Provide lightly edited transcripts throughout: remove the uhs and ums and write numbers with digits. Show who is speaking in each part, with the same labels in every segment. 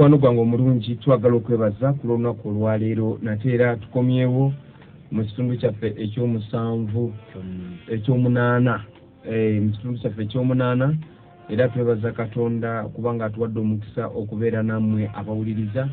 Speaker 1: mukwano gwange omulungi twagala okwebaza ku lunaku olwaleero nate era tukomyewo mu kitundu kyaffe ekyomusanvu ekyomunaana mu kitundu kyaffe ekyomunaana era twebaza Katonda kubanga atuwadde omukisa okubeera nammwe abawuliriza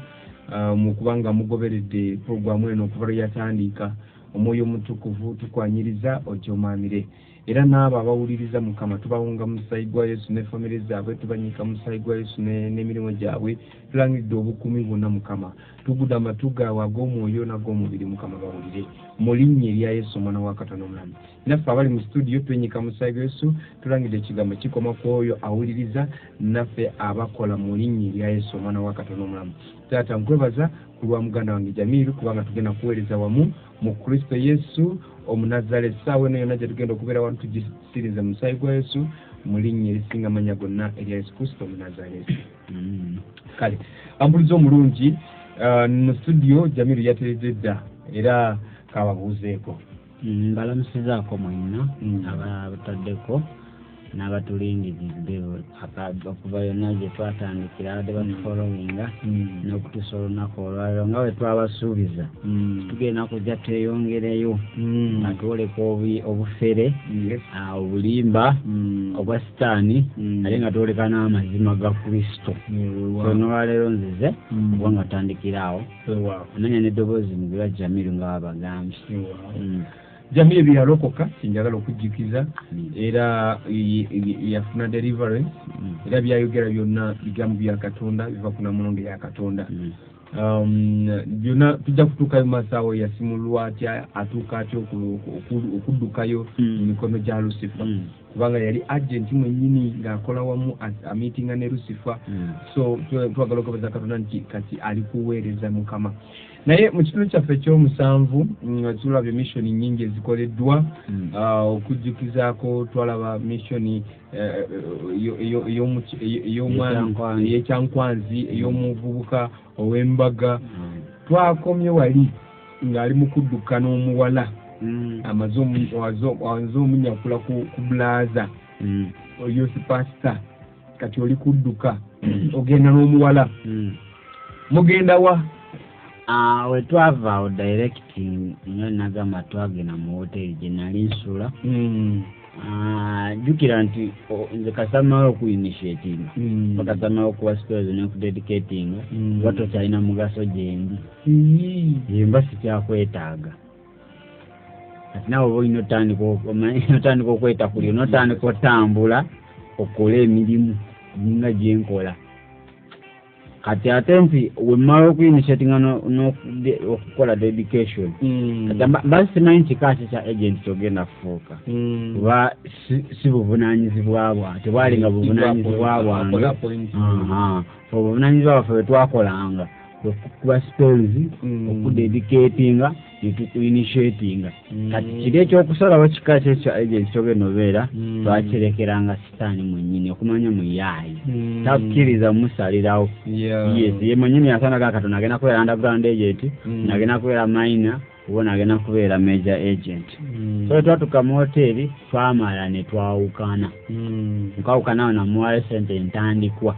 Speaker 1: mu kubanga mugoberedde puroguramu eno okuva lwe yatandika. Omwoyo omutukuvu tukwanyiriza ojomaamire era n'abo abawuliriza Mukama tubawunga mu musaayi gwa Yesu ne famire zaabwe tubanyiika mu musaayi gwa Yesu n'emirimu gyabwe tulangidde obukumi bwonna Mukama tugudde amatu gaabwe ag'omwoyo n'ag'omubiri Mukama bawulire mu linnya erya Yesu omwana wa Katonda omulamu. Naffe abali mu studio twenyiika mu musaayi gwa Yesu tulangidde ekigambo kikoma ku oyo awuliriza naffe abakola mu linnya erya Yesu omwana wa Katonda omulamu. Taata nkwebaza ku lwa muganda wange Jamiru kubanga tugenda kuweereza wamu mu Kristo Yesu omunazale essaawa eno yonna gye tugenda okubeera wano tugisiriza mu musaayi gwa Yesu mu linnya erisinga amannya gonna erya Yesu Kristo omunazaleesi. Kale ambuliza omulungi mu studio Jamiru yateredde dda era kababuuzeeko.
Speaker 2: Mbalamusizaako mwenna abataddeko n'abatulindiridde okuva yonna gye twatandikira abadde batufolowinga n'okutuusa olunaku olwaleero nga bwe twabasuubiza tugenda kujja tweyongereyo nga twoleka obufere obulimba obwa sitaani ate nga twoleka n'amazima ga Kristo. So n'olwaleero nzize kuba nga tutandikira awo ananya n'eddoboozi mugirwa Jamiru nga babagambye.
Speaker 1: Jamiru byalokoka njagala okujjukiza era yafuna deliverance era byayogera byonna bigambo bya Katonda biva ku Namulondo ya Katonda. Byonna tujja kutuukayo masaawo yasimulwa atya atuuka atya okuddukayo mu mikono gya Lucifer kubanga yali agenti mwennyini ng'akola wamu amiitinga ne Lucifer. So twagala okwebaza Katonda nti kati ali kuweereza Mukama. Naye mu kitundu kyaffe ekyomusanvu tulabye missoni nnyingi ezikoleddwa okujjukizaako twalaba missoni ey'ekyankwanzi ey'omuvubuka ow'embaga twakomye wali ng'ali mu kudduka n'omuwala amaze omunyakula ku bulaza oyosi pasita kati oli kudduka ogenda n'omuwala mugenda wa?
Speaker 2: We twava awo directing nga nagamba twagenda mu hoteri gye nali nsula. Jjukira nti nze kasamawo okuinitiating bakasamawo okuwa spells n'okudedicating kuba tokyalina mugaso gyendi yemba sikyakwetaaga kati nawe oba olina otandika okweta kuli n'otandika otambula okola emirimu nga gyenkola. Kati ate nti wemmala okuinitiatinga n'okukola dedication kati basi simanyi kika kya agent kyogenda kufuuka kuba si buvunaanyizibwa bwange tebwalinga buvunaanyizibwa bwange. Obuvunaanyizibwa bwaffe bwe twakolanga okukuba spells okudedicatinga netukuinitiatinga kati kiri ekyokusalawo kika kyekyo agent kyogenda obeera twakirekeranga sitaani mwennyini okumanya muyaayi takkiriza musalirawo. Yes ye mwennyini yasanaga Katonda agenda kubeera underground agent nagenda kubeera minor oba nagenda kubeera major agent. So twatuka mu hoteri twamala ne twawukana nkawukanawo namuwala sente entandikwa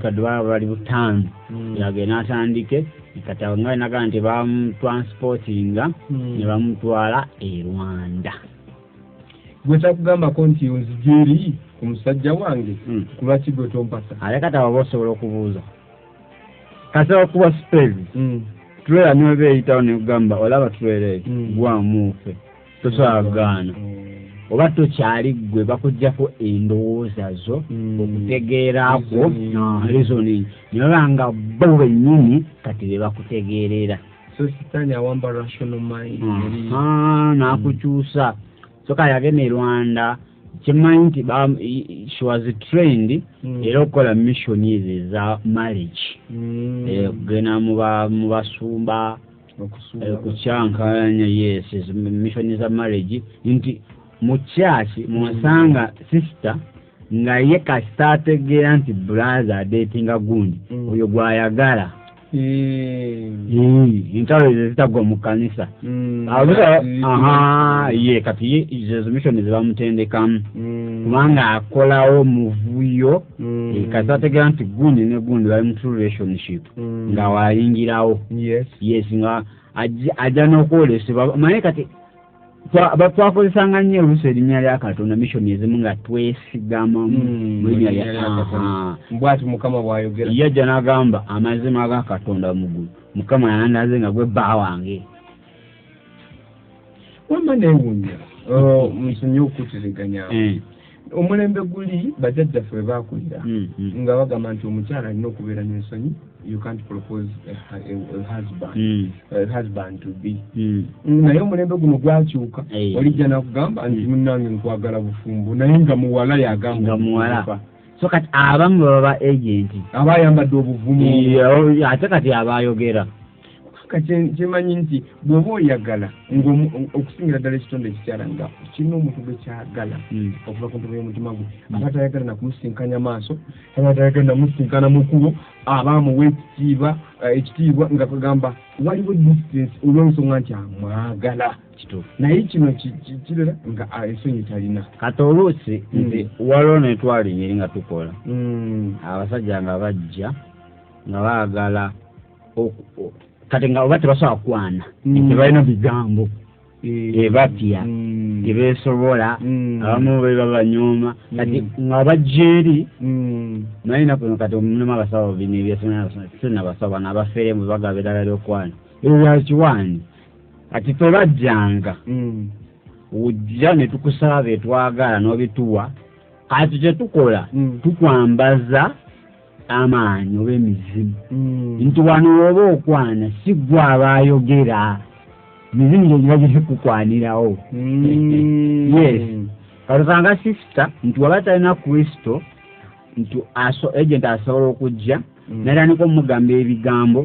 Speaker 2: kadwa bali butaano yagenda atandike kati awo nga naga nti bamutransportinga ne bamutwala e Rwanda.
Speaker 1: Gwe kyakugambako nti onzijeri ku musajja wange kulwaki gwe tompasa?
Speaker 2: Ale kati abo osobola okubuuza kati okuba spells tulera niwe beeyitawo ne kugamba olaba tulere gwamuufe tosobola oba tokyali gwe bakuggyako endowooza zo okutegeerako reasoning nibanga bo bennyini kati be bakutegeerera.
Speaker 1: So sitaani awamba rational mind
Speaker 2: n'akukyusa. So kale yagenda e Rwanda kimanyi nti she was trained era okukola mission ezo eza marriage okugenda mu basumba okukyankanya yes mission za marriage nti mu church mwasanga sister nga ye kasita ategeera nti brother adeetinga gundi oyo gwayagala intalo ezitagwa mu kanisa ye kati ezo mission zibamutendekamu kubanga akolawo muvuyo kasategera nti gundi ne gundi bali mu true relationship nga wayingirawo yes nga ajja n'okwolesebwa manye kati twakozesanga nnyo oluusi erinnya lya Katonda mission ezimu nga twesigama mu linnya lya Katonda
Speaker 1: bw'ati Mukama bw'ayogera
Speaker 2: yajja n'agamba amazima ga Katonda muggulu Mukama yandaze nga gwe bba wange
Speaker 1: wamma neewunya nsonyi okuturiziganya omulembe guli bajjajjaffe we baakulira nga bagamba nti omukyala alina okubeera n'ensonyi you can't propose a husband to be naye omulembe guno gwakyuka olijja nakugamba nti munnange nkwagala bufumbo naye nga muwala yagamba
Speaker 2: muwala so kati abamu baba agenti
Speaker 1: abayambadde obuvumu
Speaker 2: ate kati abayogera
Speaker 1: kyemanyi nti bw'oba oyagala okusingira ddala ekitonde ekikyala nga kirina omuntu gwe kyagala okuva ku ntubo y'omutima gwe aba tayagala nakumusinkanya maaso aba tayagala namusinkana mukubo aba amuwa ekitiibwa nga kagamba waliwo distance olw'ensonga nti amwagala naye kino kirera nga ensonyi talina
Speaker 2: kati oluusi nti waliwo netwali ngeri nga tukola abasajja nga bajja nga baagala kati nga oba tebasobola kwana tebalina bigambo batya tebeesobola abamu be babanyooma kati nga bajja eri nalina kuno kati omunema abasawo bino ebyasinabasaba n'abafeere mu bagaba eddala ly'okwana ebyo byakiwani kati tebajjanga ujja ne tukusaba betwagala n'obituwa kati kyetukola tukwambaza amaanyi oba emizimu nti wano oba okwana si gwe abayogera mizimu gyo giba girikukwanirawo yes katusanga sister nti waba talina Kristo nti agent asobola okujja natandika omugamba ebigambo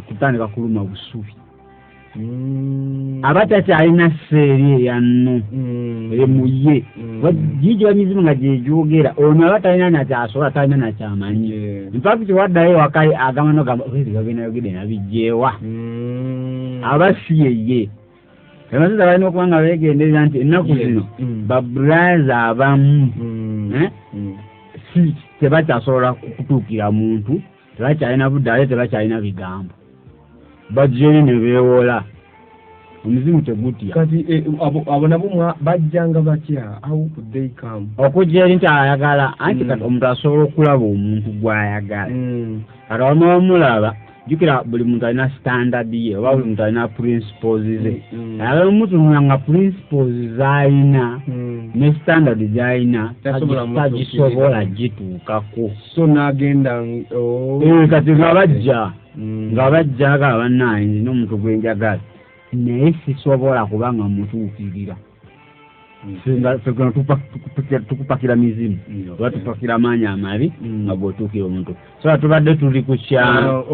Speaker 2: kutandika kuluma busubi aba takyalina seeri eyanno emuye gijjo emizimu nga gyegyogera ono aba talina nakyasobola talina nakyamanyi infact waddayo wakai agamba nogamba gabinayogedde nabijjeewa aba si yeye abasajja balina okuba nga beegendereza nti ennaku zino babulaza abamu si tebakyasobola kutuukira muntu tebakyalina budde ate tebakyalina bigambo bajjeri ne beewola omuzimu tegutya
Speaker 1: kati abo nabo bajjanga batya how could they come
Speaker 2: okujja eri nti ayagala anti kati omuntu asobola okulaba omuntu gw'ayagala kati wamulaba jukira buli muntu alina standard ye oba buli muntu alina principles ze ayagala omuntu nga principles z'alina ne standard gy'alina tagisobola gituukako
Speaker 1: so n'agenda
Speaker 2: kati nga bajja agala bannange n'omuntu gwenjagala naye sisobola kubanga mutuukirira tukupakira mizimu oba tupakira amaanyi amabi nga bw'otuukira omuntu so tubadde tuli ku kyalo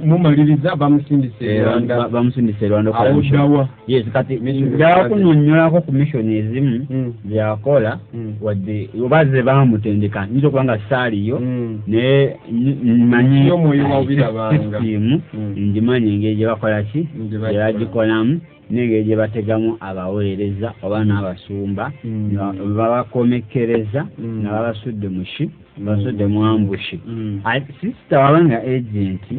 Speaker 1: mumaliriza bamusindise
Speaker 2: erwanda yes kati njala kunyonnyolako ku mission ezimu byakola wadde oba ze bamutendeka nyinza okuba nga saaliyo naye manyi sisitimu ngimanyi engeri gye bakola ki gye bagikolamu n'engeri gye bategamu abaweereza oba n'abasumba babakomekereza nga babasudde muki babasudde mu ambushi sisita wabanga agenti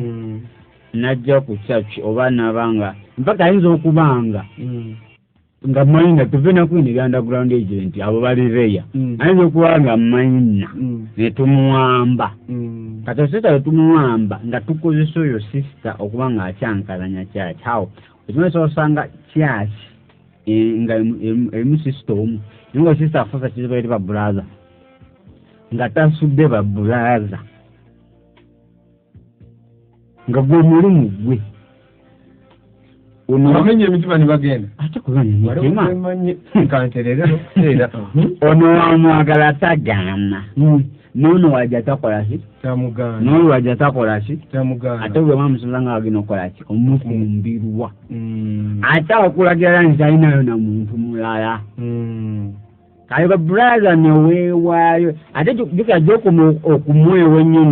Speaker 2: najja ku church oba nabanga mpaka ayinza okubanga nga mayina tuve nakwinira underground agent abo bali reya ayinza okubanga mayina netumuwamba kati sisita wetumuwamba nga tukozesa oyo sisita okuba nga akyankalanya church how ekimwe kyosanga church nga emu system nga sisita afusa kizibu eri babulaza nga tasudde babulaza nga gwe mulimu gwe
Speaker 1: bamenye emitima ne bagenda
Speaker 2: ate kubanya emitima
Speaker 1: nkantererero
Speaker 2: ono wamwagala tagaana n'ono wajja takola ki n'oyo wajja takola ki ate bwe mwamusuubiza nga wagenda okukola ki omufumbirwa ate okulagira nti alinayo na muntu mulala kale babulaza neweewaayo ate jukira gyokoma okumwewa ennyo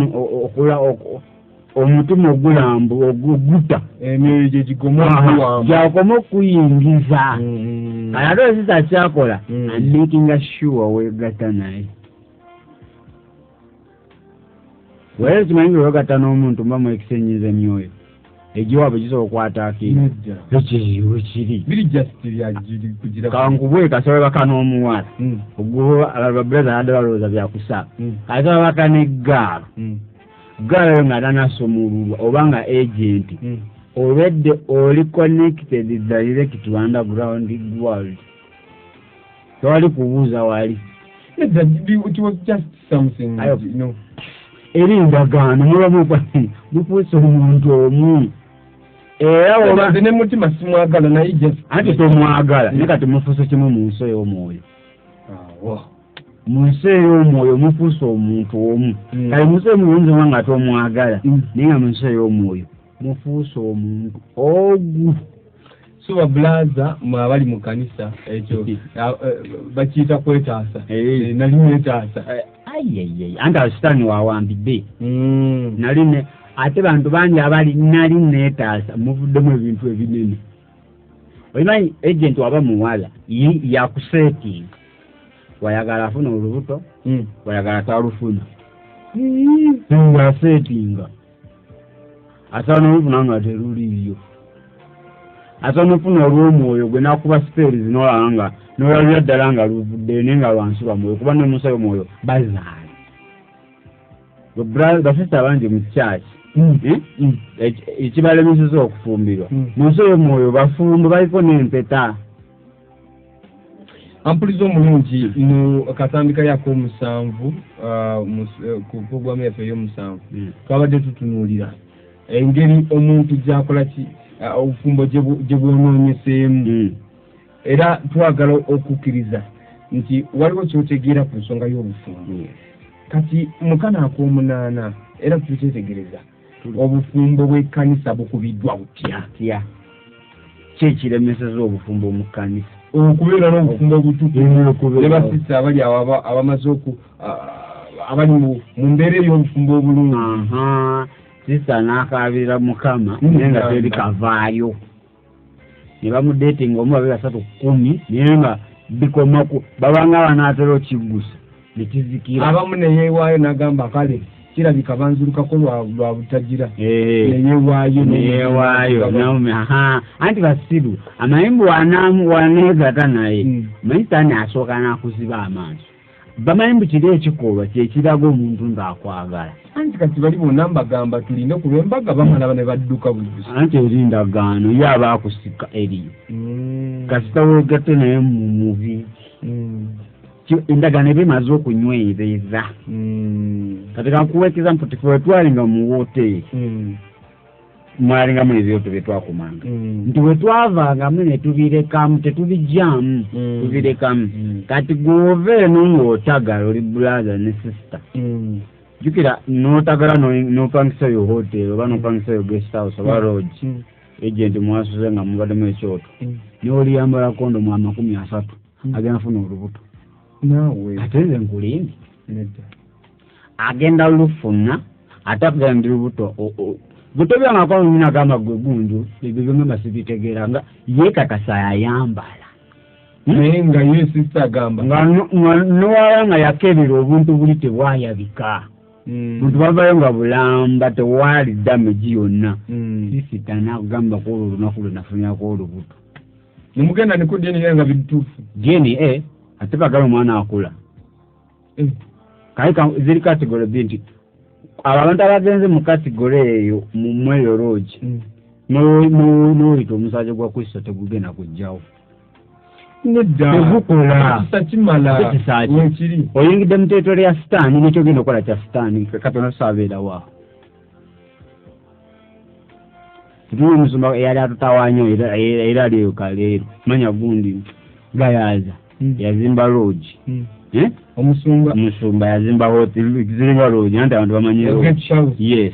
Speaker 2: omutima ogulambu oguguta
Speaker 1: emyoyo gye gigoma
Speaker 2: gyakoma okuyingiza ate osisa kyakola and making sure weegatta naye wera kimanyi weegatta n'omuntu mba mwekisenyiza emyoyo egiwaabwe gisobola okwataakira ekiriwe kiri kankubwe kasobola baka n'omuwala babulaza nadde balowooza byakusaba kasobola baka n'eggaalo gaalo nga tanasomululwa oba nga agenti olwedde oli connected direct to underground world tewali kubuuza wali eri endagaano muba mufuuse omuntu omu era oba
Speaker 1: ne mutima simwagala naye
Speaker 2: anti tomwagala naye kati mufuuse kimu mu nsi ey'omwoyo mu nsi ey'omwoyo mufuuse omuntu omu kale mu nsi ey'omwoyo oba nga tomwagala naye nga mu nsi ey'omwoyo mufuuse omuntu ogu
Speaker 1: so babulaza mwabali mu kanisa ekyo bakiyita kwetaasa nali netaasa
Speaker 2: anti asitaani wawambidde nali ate bantu bangi abali nali netaasa muvuddemu ebintu ebinene oyimanyi agent waba muwala yakuseetinga wayagala afuna olubuto wayagala talufuna ngaseetinga asaana olufuna nga teruliyo asaana ofuna olw'omwoyo gwe nakuba spells nolaba nga nolabira ddala nga luvudde naye nga lwansuba mwoyo kuba nomusayo mwoyo bazaala basista bangi mu church ekibalemeseza okufumbirwa musayo mwoyo bafumbo baliko n'empeta
Speaker 1: ampuliza omulungi mu katandika y'ak'omusanvu ku puroguramu yaffe ey'omusanvu twabadde tutunuulira engeri omuntu gy'akola ki obufumbo gye bwonoonyeseemu era twagala okukkiriza nti waliwo kyotegeera ku nsonga y'obufumbo kati mukana ak'omunaana era tukyetegereza obufumbo bw'ekkanisa bukubiddwa butya
Speaker 2: kyekiremeseza obufumbo mu kkanisa
Speaker 1: okubeera n'obufumbo obutukuvu ne basista abali awo abamaze abali mu mbeera ey'obufumbo obulungi
Speaker 2: sista n'akaabirira mukama naye nga teri kavaayo ne bamudeetinga omu babiri 3-10 naye nga bikomaku babanga banaatera okiggusa ne kizikira
Speaker 1: abamu neyeewaayo n'agamba kale kirabika banzirukako lwa butagira
Speaker 2: neyeewaayo anti basiru amayimbu waneegata naye mayitaani asooka n'akuziba amaaso bamayimbu kiri ekikolwa kyekiraga omuntu ng'akwagala
Speaker 1: anti kati bali bonna mbagamba tulinde ku lw'embaga bamalaba ne badduka bujusi
Speaker 2: anti erindagaano ye aba akusika eriyo kasita weegatte naye mu mubi endagaano eba emaze okunywereza kati kankuweekeza mputifu wetwalinga mu woteeri mwalingamu ebyoto byetwakumanga nti wetwavangamu ne tubirekamu tetubijjamu tubirekamu kati gwova eno ng'otagala oli bulaza ne sisita jukira n'otagala n'opangisayo hoteeri oba n'opangisayo guest house oba lodge agent mwasuze nga mubaddemu ekyoto n'oliyambala kondomu 30 agenda funa olubuto ate nze nkulimbi agenda lufuna ate akugenda lubuto buto byangako nyina gamba gwe gundu ebyo byonna sibitegeera nga yeekakasa yayambala
Speaker 1: naye nga ye sista agamba
Speaker 2: nga nowala nga yakeerera obuntu buli tebwayabika muntu bavayo nga bulamba tewaali damagi yonna sisita nagamba ko olwo olunaku lwe nafunirako olubuto
Speaker 1: nemugenda niko deni nga bituufu
Speaker 2: jeni ate bagala omwana akula kaika ziri kategori bbiri nti abantu abagenze mu kategori eyo mumweyo lodge n'oyita omusaaja gwa kristo tegugenda kujjawo tegukola
Speaker 1: wekiri
Speaker 2: oyingidde mu teeto lya sitaani nekyo genda okukola kya sitaani katonda tusaabeerawo tuli omusumba eyali atutawanyo era lyeyo kaleero manya gundi gayaza yazimba lodge omusumba yazimba ziringa lodge anti abantu bamanyirewo yes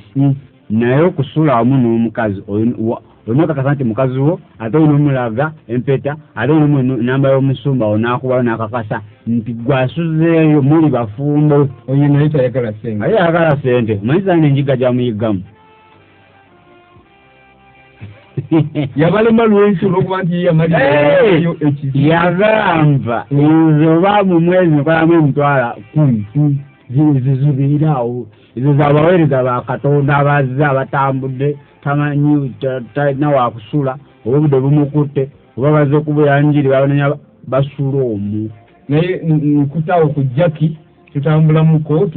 Speaker 2: naye okusula wamu n'omukazi olina okakasa nti mukazi wo ate olina omulaga empeta ate olina namba y'omusumba onaakubayo n'akakasa nti gwasuzeeyo muli bafumbo
Speaker 1: oyo naye tayagala sente
Speaker 2: aye ayagala sente omanyiza nenjiga gyamuyiggamu
Speaker 1: yabalema lwensi olwokuba nti yamalirayo ekizibu
Speaker 2: yagamba ezo ba mu mwezi nkolamu emitwala 10 zizubiirawo ezo zabaweereza bakatonda abazze abatambudde tamanyi talina wakusula oba obudde bumukutte oba bazze okubuyanjiri babanenya basula omwo
Speaker 1: naye nkutaawo ku jaki tutambulamuko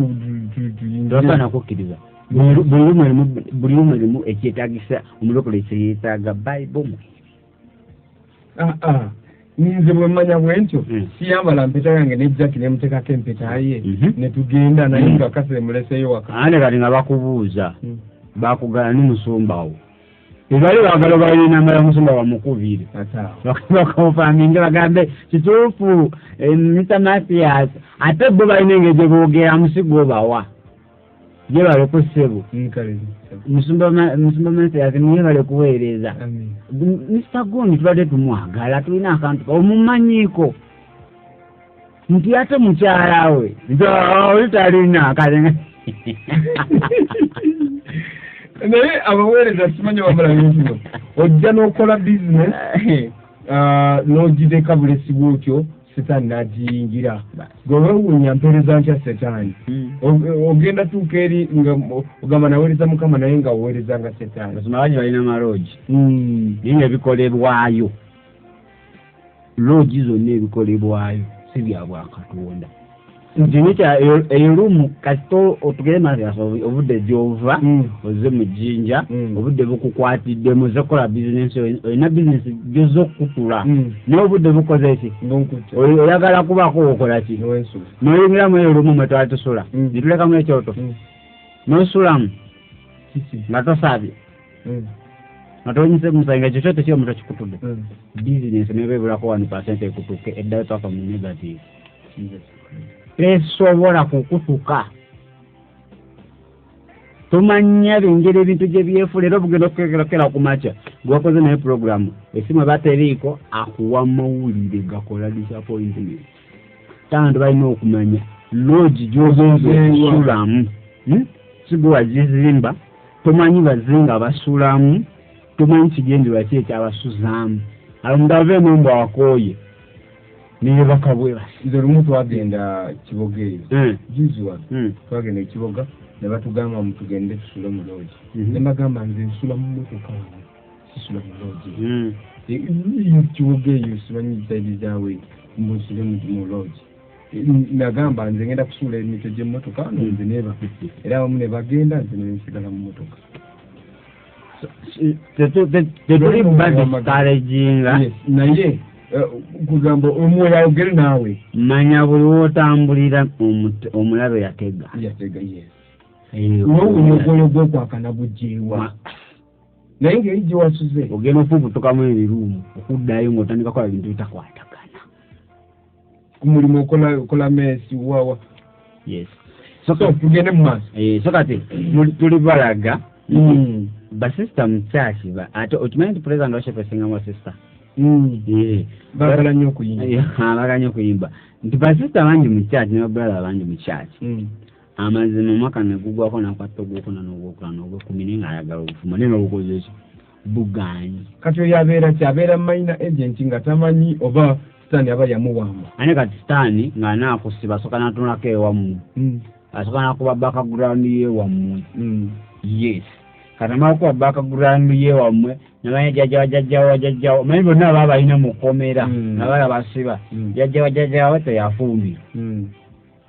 Speaker 2: tosaana kukkiriza buli lumu erimu ekyetagisa omulokole kyeyetaaga bayibuli
Speaker 1: nze bwemmanya bwentyo siyambala mpeta yange nejjaki nemutekako empeta ye netugenda naye nga kasire muleseyo waka
Speaker 2: ane kati nga bakubuuza bakugala n'omusumbawo ebali baagala balina mala musumba bamukubire bakamufaminga bagambe kituufu Mr. Mathias ate bo balina engeri gye boogera musigo bawa ye baleko ssebo musumba Mathias niye bale kuweereza Mr. Gondi tubadde tumwagala tulina akantu omumanyiiko nti ate mukyala we oli talina kale
Speaker 1: naye abaweereza simanyi wamala bintino ojja n'okola bizinesi n'ogireka bulesi bwotyo setaani n'agiyingira gwewewuunya mpeereza ntya setaani ogenda tuuka eri nga ogamba naweereza mukama naye nga oweereza nga setaani
Speaker 2: ozimabanyi balina amaloogi naye nga ebikolebwayo loogi zonna ebikolebwayo si bya bwakatonda ntinikya erumu kasito otugere Mathias obudde gyova ozze mu jjinja obudde bukukwatidde muze kola bizinesi olina bizinesi gyoza okukutula naye obudde bukoze ki oyagala kubaako okola ki noyingiramu erumu mwe twali tusula nitulekamu ekyoto nosulamu nga tosabye nga tonyise musanyi nga ekyo kyoto kyo omuntu kikutudde bizinesi nebebulako 1% ekutuke eddayo twaka mu negative tesobola kukutuka tomanya bengeri ebintu gye byefu leero bugenda okukekerakera ku makya gwakoze naye programu esimu bateriiko akuwa mawulire gakola disappointment tantu balina okumanya loogi gyogenza okusulamu sigwe wagizimba tomanyi bazinga basulamu tomanyi kigenderwa ki ekyabasuzaamu omuntu aveemu mbu akooye niye bakabwera
Speaker 1: nze lumu twagenda kiboga eyo jizuwa twagenda ekiboga ne batugamba mutugende tusule mu loogi ne bagamba nze nsula mu motoka sisula mu loogi kiboga eyo simanyi saidi zaawe mbusule mu loogi nagamba nze ngenda kusula emito gy'emmotoka nze neba era abamu ne bagenda nze nensigala mu motoka
Speaker 2: tetuli badiscouraginga
Speaker 1: naye kugamba omwoyo ayogere naawe
Speaker 2: manya buli wootambulira omulabe yatega
Speaker 1: omwoyo gwokwakana bugyewa naye ngeri gye wasuze
Speaker 2: ogenda okubutukamu ebiruumu okuddayo ng'otandika kola bintu bitakwatagana
Speaker 1: ku mulimu okola meesi wawa
Speaker 2: so
Speaker 1: tugende mu maaso
Speaker 2: so kati tuli balaga basista mu kyaki ate okimanyi nti pulezidenti washefe esingamu basista
Speaker 1: bagala nnyo okuyimba
Speaker 2: nti basista bangi mu kyaki ne babrala bangi mu kyaki amazima omwaka negugwako nakwatta ogwokuna n'ogwokuna n'ogwekumi naye ng'ayagala obufuma naye nga bukoze eki buganyi
Speaker 1: kati oyo abeera ki abeera minor agent nga tamanyi oba sitaani aba yamuwamba
Speaker 2: ane kati sitaani ng'anaakusiba asooka n'atunulako ewammwe asooka n'akuba background y'ewammwe yes kati amala kuba background y'ewammwe nabanye jajjawo manyi bonna baba balina mu kkomera nabala basiba jajjawo teyafumbira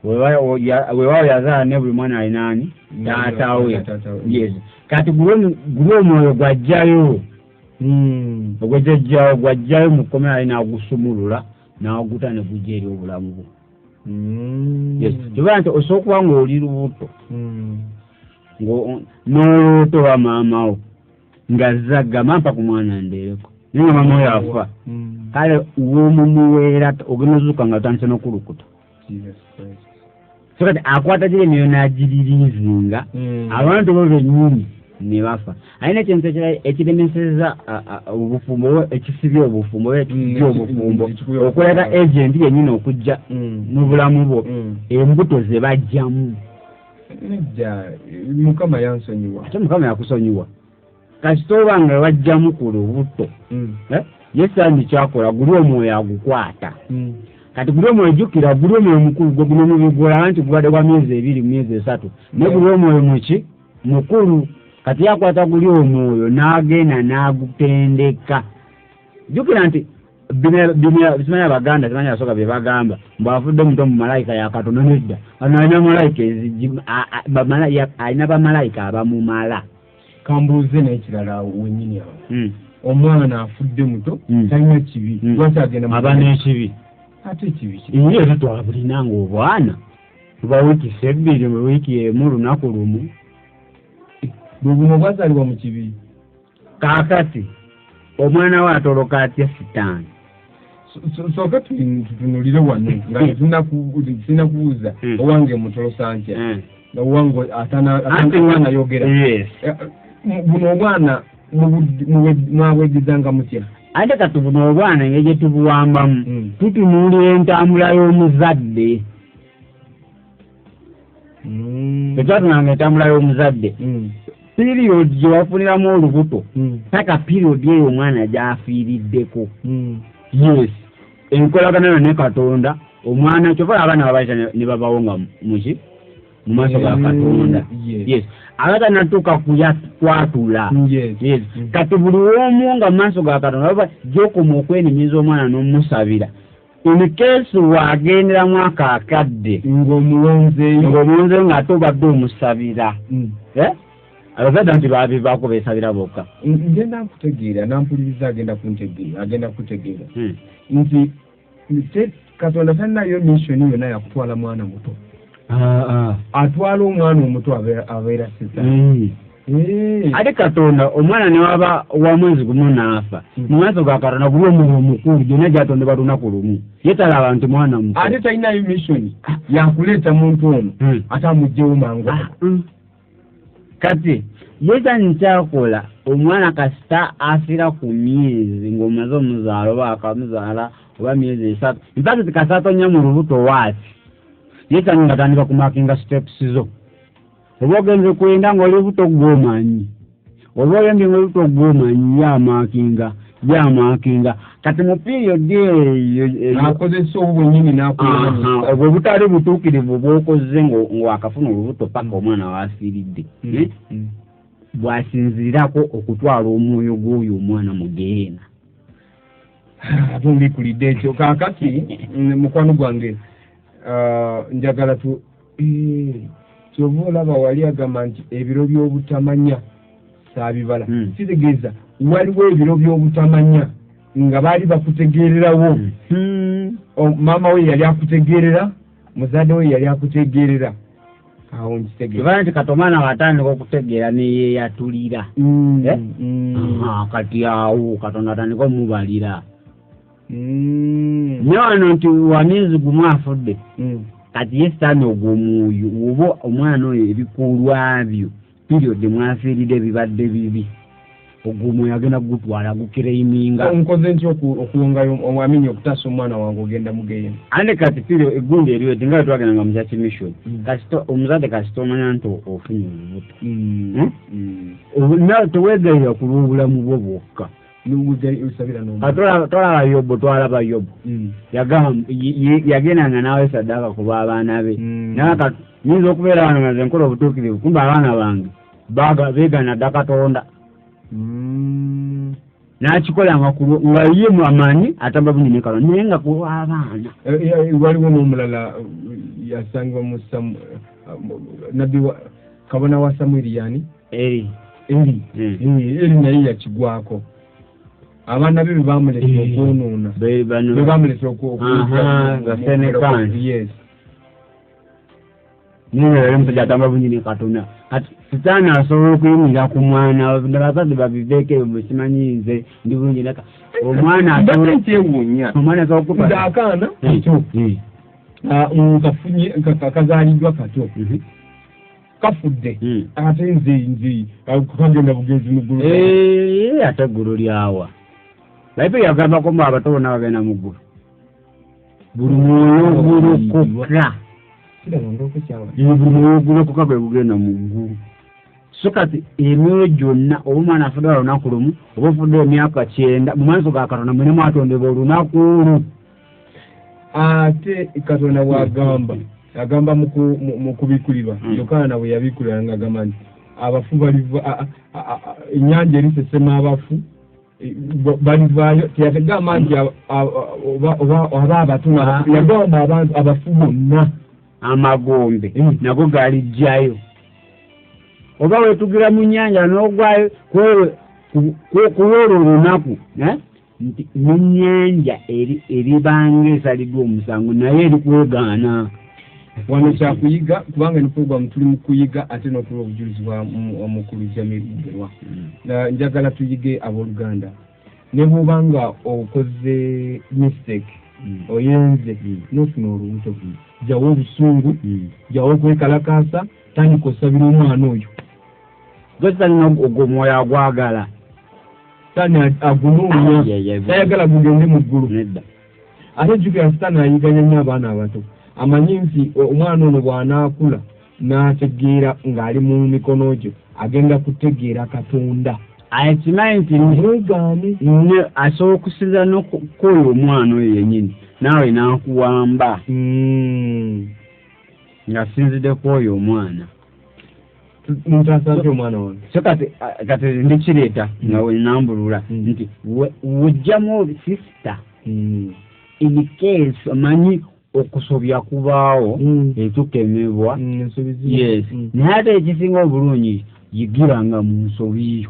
Speaker 2: weewaawo yazaala ne buli mwana alinaani taatawe yes kati guli omwoyo gwajjayo ogwejajjawo gwajjayo mu kkomera ali n'agusumulula n'aguta ne gujja eri obulamu bwo yes kibala nti osobola okuba ng'oli lubuto n'olubuto wa maamawo nga zagama mpa ku mwana ndeereko naye nga maama oyo afa kale w'omumuweera ogenda ozuuka nga otandise n'okulukuta so kati akwata giri niyo n'agiririizinga abantu bo bennyini ne bafa alina ekintu ekiremeseza obufumbo ekisibye obufumbo ekisibye obufumbo okuleta agenti yennyini okujja mu bulamu bwo embuto ze bajjamu
Speaker 1: nejja mukama yansonyiwa
Speaker 2: ate mukama yakusonyiwa kasitoba nga wajjamu ku lubuto yesandi kyakola guli omwoyo agukwata kati guli omwoyo jjukira guli omwoyo mukulu gwe guno mubigula nti gubadde kwa myezi 2 myezi 3 ne guli omwoyo muki mukulu kati yakwata guli omwoyo n'agenda n'agutendeka jjukira nti simanya Abaganda simanya Abasoga bye bagamba mbwafudde omuntu mu malayika ya Katonda nedda alina malayika alina bamalayika abamumala
Speaker 1: kambuuze n'ekirala wennyini awo omwana afudde muto talina kibi lwaki agenda
Speaker 2: aba n'ekibi
Speaker 1: ate ekibi
Speaker 2: era twabulinanga obwana tuba wiiki 2 mu wiiki emu lunaku lumu
Speaker 1: bwe buno bwazaalibwa mu kibi
Speaker 2: kaakati omwana we atoloka atya sitaani
Speaker 1: sooka tutunulire wano nga sina kubuuza owange mutolosa ntya owange atanayogera buno obwana mwabwegezanga mutya
Speaker 2: ate kati buno obwana engeri gye tubuwambamu tutunuulira entambula y'omuzadde tetwatunanga entambula y'omuzadde periodi gye wafuniramu olubuto paka periodi eyo omwana gy'afiiriddeko yes enkolagana ne Katonda omwana kyovala abaana babaita ne babawo nga muki mu maaso ga Katonda yes abatanatuuka kwatula yes kati buli omu nga mu maaso ga Katonda baba gyokoma okwenyumiza omwana n'omusabira in-case wagenderamu akaakadde ng'omulonzeeyo ng'ate obadde omusabira abazadde nti babivaako beesabira bokka
Speaker 1: ngenda nkutegeera nampuliriza agenda kutegeera nti Katonda talinayo mission yonna yakutwala mwana muto atwala omwana omuto abeera sitaani ate Katonda omwana ne waba wa mwezi gumu n'afa mu maaso ga Katonda guli omwoyo omukulu gyonna gyatondebwa lunaku lumu ye talaba nti mwana muto ate talinayo mission yakuleeta muntu ono ate amugyewo mangu kati yezani kyakola omwana kasita afira ku myezi ng'omaze omuzaala oba akamuzaala oba myezi 3 mpaka kasatonya mu lubuto waati yezani ngatandika kumakinga steps zo oba ogenze kwenda ng'olubuto gw'omanyi oba oyembye ng'olubuto gw'omanyi yamakinga kati mu period eyo nakozesa obwennyini nakwemanya
Speaker 2: obwo butali butuukirivu bw'okoze ng'wakafuna olubuto paka omwana waafiiridde bwasinzirirako okutwala omwoyo gw'oyo omwana mu geena
Speaker 1: ate mbikulidde ekyo kaakati mukwano gwange njagala kyova olaba wali agamba nti ebiro by'obutamanya saabibala kitegeeza waliwo ebiro by'obutamanya nga baali bakutegeererawo maama we yali akutegeerera muzadde we yali akutegeerera awo nkitegeera
Speaker 2: nti kati omwana watandika okutegeera neyeyatulira kati awo Katonda atandika omubalira naye wano nti wa myezi gumu afudde kati ye sitaani ogw'omwoyo oba omwana oyo ebikolwa byo periodi mwafiiridde ebibadde bibi ogw'omwoyo agenda gutwala gukireiminga
Speaker 1: nkoze nti okulongayo omwamini okutaasa omwana wange ogenda mugeena
Speaker 2: ande kati pirio egundi eriyo tinga twagendanga mu church mission omuzadde kasita omanya nti ofunye olubuto teweegaira ku lw'obulamu bwo bwokka tolaba Yobu twalaba Yobu yagendanga naawe saddaaka ku b'abaana be naye nyinza okubeera wano nga nkola obutuukirivu kumbe abaana bange beegana dda Katonda n'akikola nga ye amanyi atamba bungi ne Katonda naye nga kulw'abaana
Speaker 1: waliwo n'omulala yasangibwa mu nabbi kabona wa Samwiri yani eri naye yakigwako abaana be bamuleta okwonoona bamuleta
Speaker 2: gasenekani yes niyo omusajja atamba bungi ne Katonda kati sitaani asobola okuyimira ku mwana abazadde babiveeko ebyo musimanyi nze ndi bulungi naka omwana
Speaker 1: akaana ekyo nkafunye kazaaliddwa kato kafudde ate nze kagenda bugenzi muggulu
Speaker 2: ate eggulu lyawa Baibe yagamba ko abato bonna bagenda mu ggulu buli mwoyo ogulukuka buli mwoyo ogulukuka bwe bugenda mu ggulu so kati emyoyo gyonna oba omwana afudde olunaku lumu oba ofudde emyaka 9 mu maaso ga Katonda mwene mwatondebwa olunaku olwo.
Speaker 1: Ate Katonda bw'agamba agamba mu kubikulirwa Yokaana bwe yabikulira ng'agamba nti abafu baliva ennyanja erisesema abafu balivaayo teyagamba nti oba abatuna yagamba abantu abafu bonna
Speaker 2: amagombe nago galijjayo oba wetugira mu nnyanja n'ogwayo kulwolwo olunaku nti mu nnyanja eribanga esaliddwa omusango naye eri kwegaana.
Speaker 1: Wano kyakuyiga kubanga niprogramu tuli mu kuyiga ate n'okuwa obujulizi bwa mukulu Jamirugerwa. Njagala tuyige abooluganda ne bw'obanga okoze mistake oyenze n'ofuna olubuto jjawo obusungu jjawo okwekalakaasa tandika osabira omwana oyo
Speaker 2: gwesalina ogwo omwoyo agwagala
Speaker 1: sitaani agunoonya tayagala gugende mu ggulu ate jjukira sitaani ayiganya nnyo abaana abato amanyi nti omwana ono bw'anaakula n'ategeera ng'ali mu mikono gyo agenda kutegeera Katonda.
Speaker 2: Akimanyi nti asobola okusinza n'okwoyo omwana oyo yennyini naawe n'akuwamba ng'asinzidde kwoyo omwana.
Speaker 1: Ntasanze omwana wange
Speaker 2: so kati ndikireeta nga wenambulula nti wojjamu sister in case omanyi okusobya kubaawo etukemebwa yes naye ate ekisinga obulungi yigiranga mu nsobi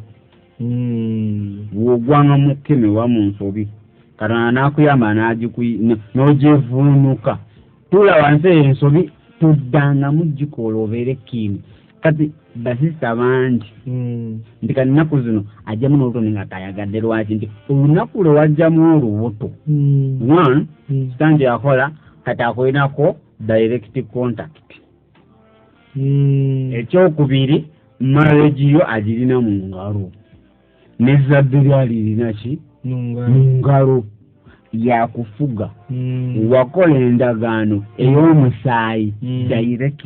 Speaker 2: bw'ogwanga mu kukemebwa mu nsobi Katonda n'akuyamba n'ogyevuunuka tuula wansi ensobi tuddanga mugikola obeere kiini. Kati basista bangi nti kati nnaku zino ajjamu n'olubuto nga tayagadde lwaki nti olunaku lwe wajjamu olubuto one sitanti yakola kati akolinako direct contact ekyokubiri marriage yo agirina mu ngalo nezadde lyalirina ki mu ngalo yakufuga wakola endagaano ey'omusaayi direct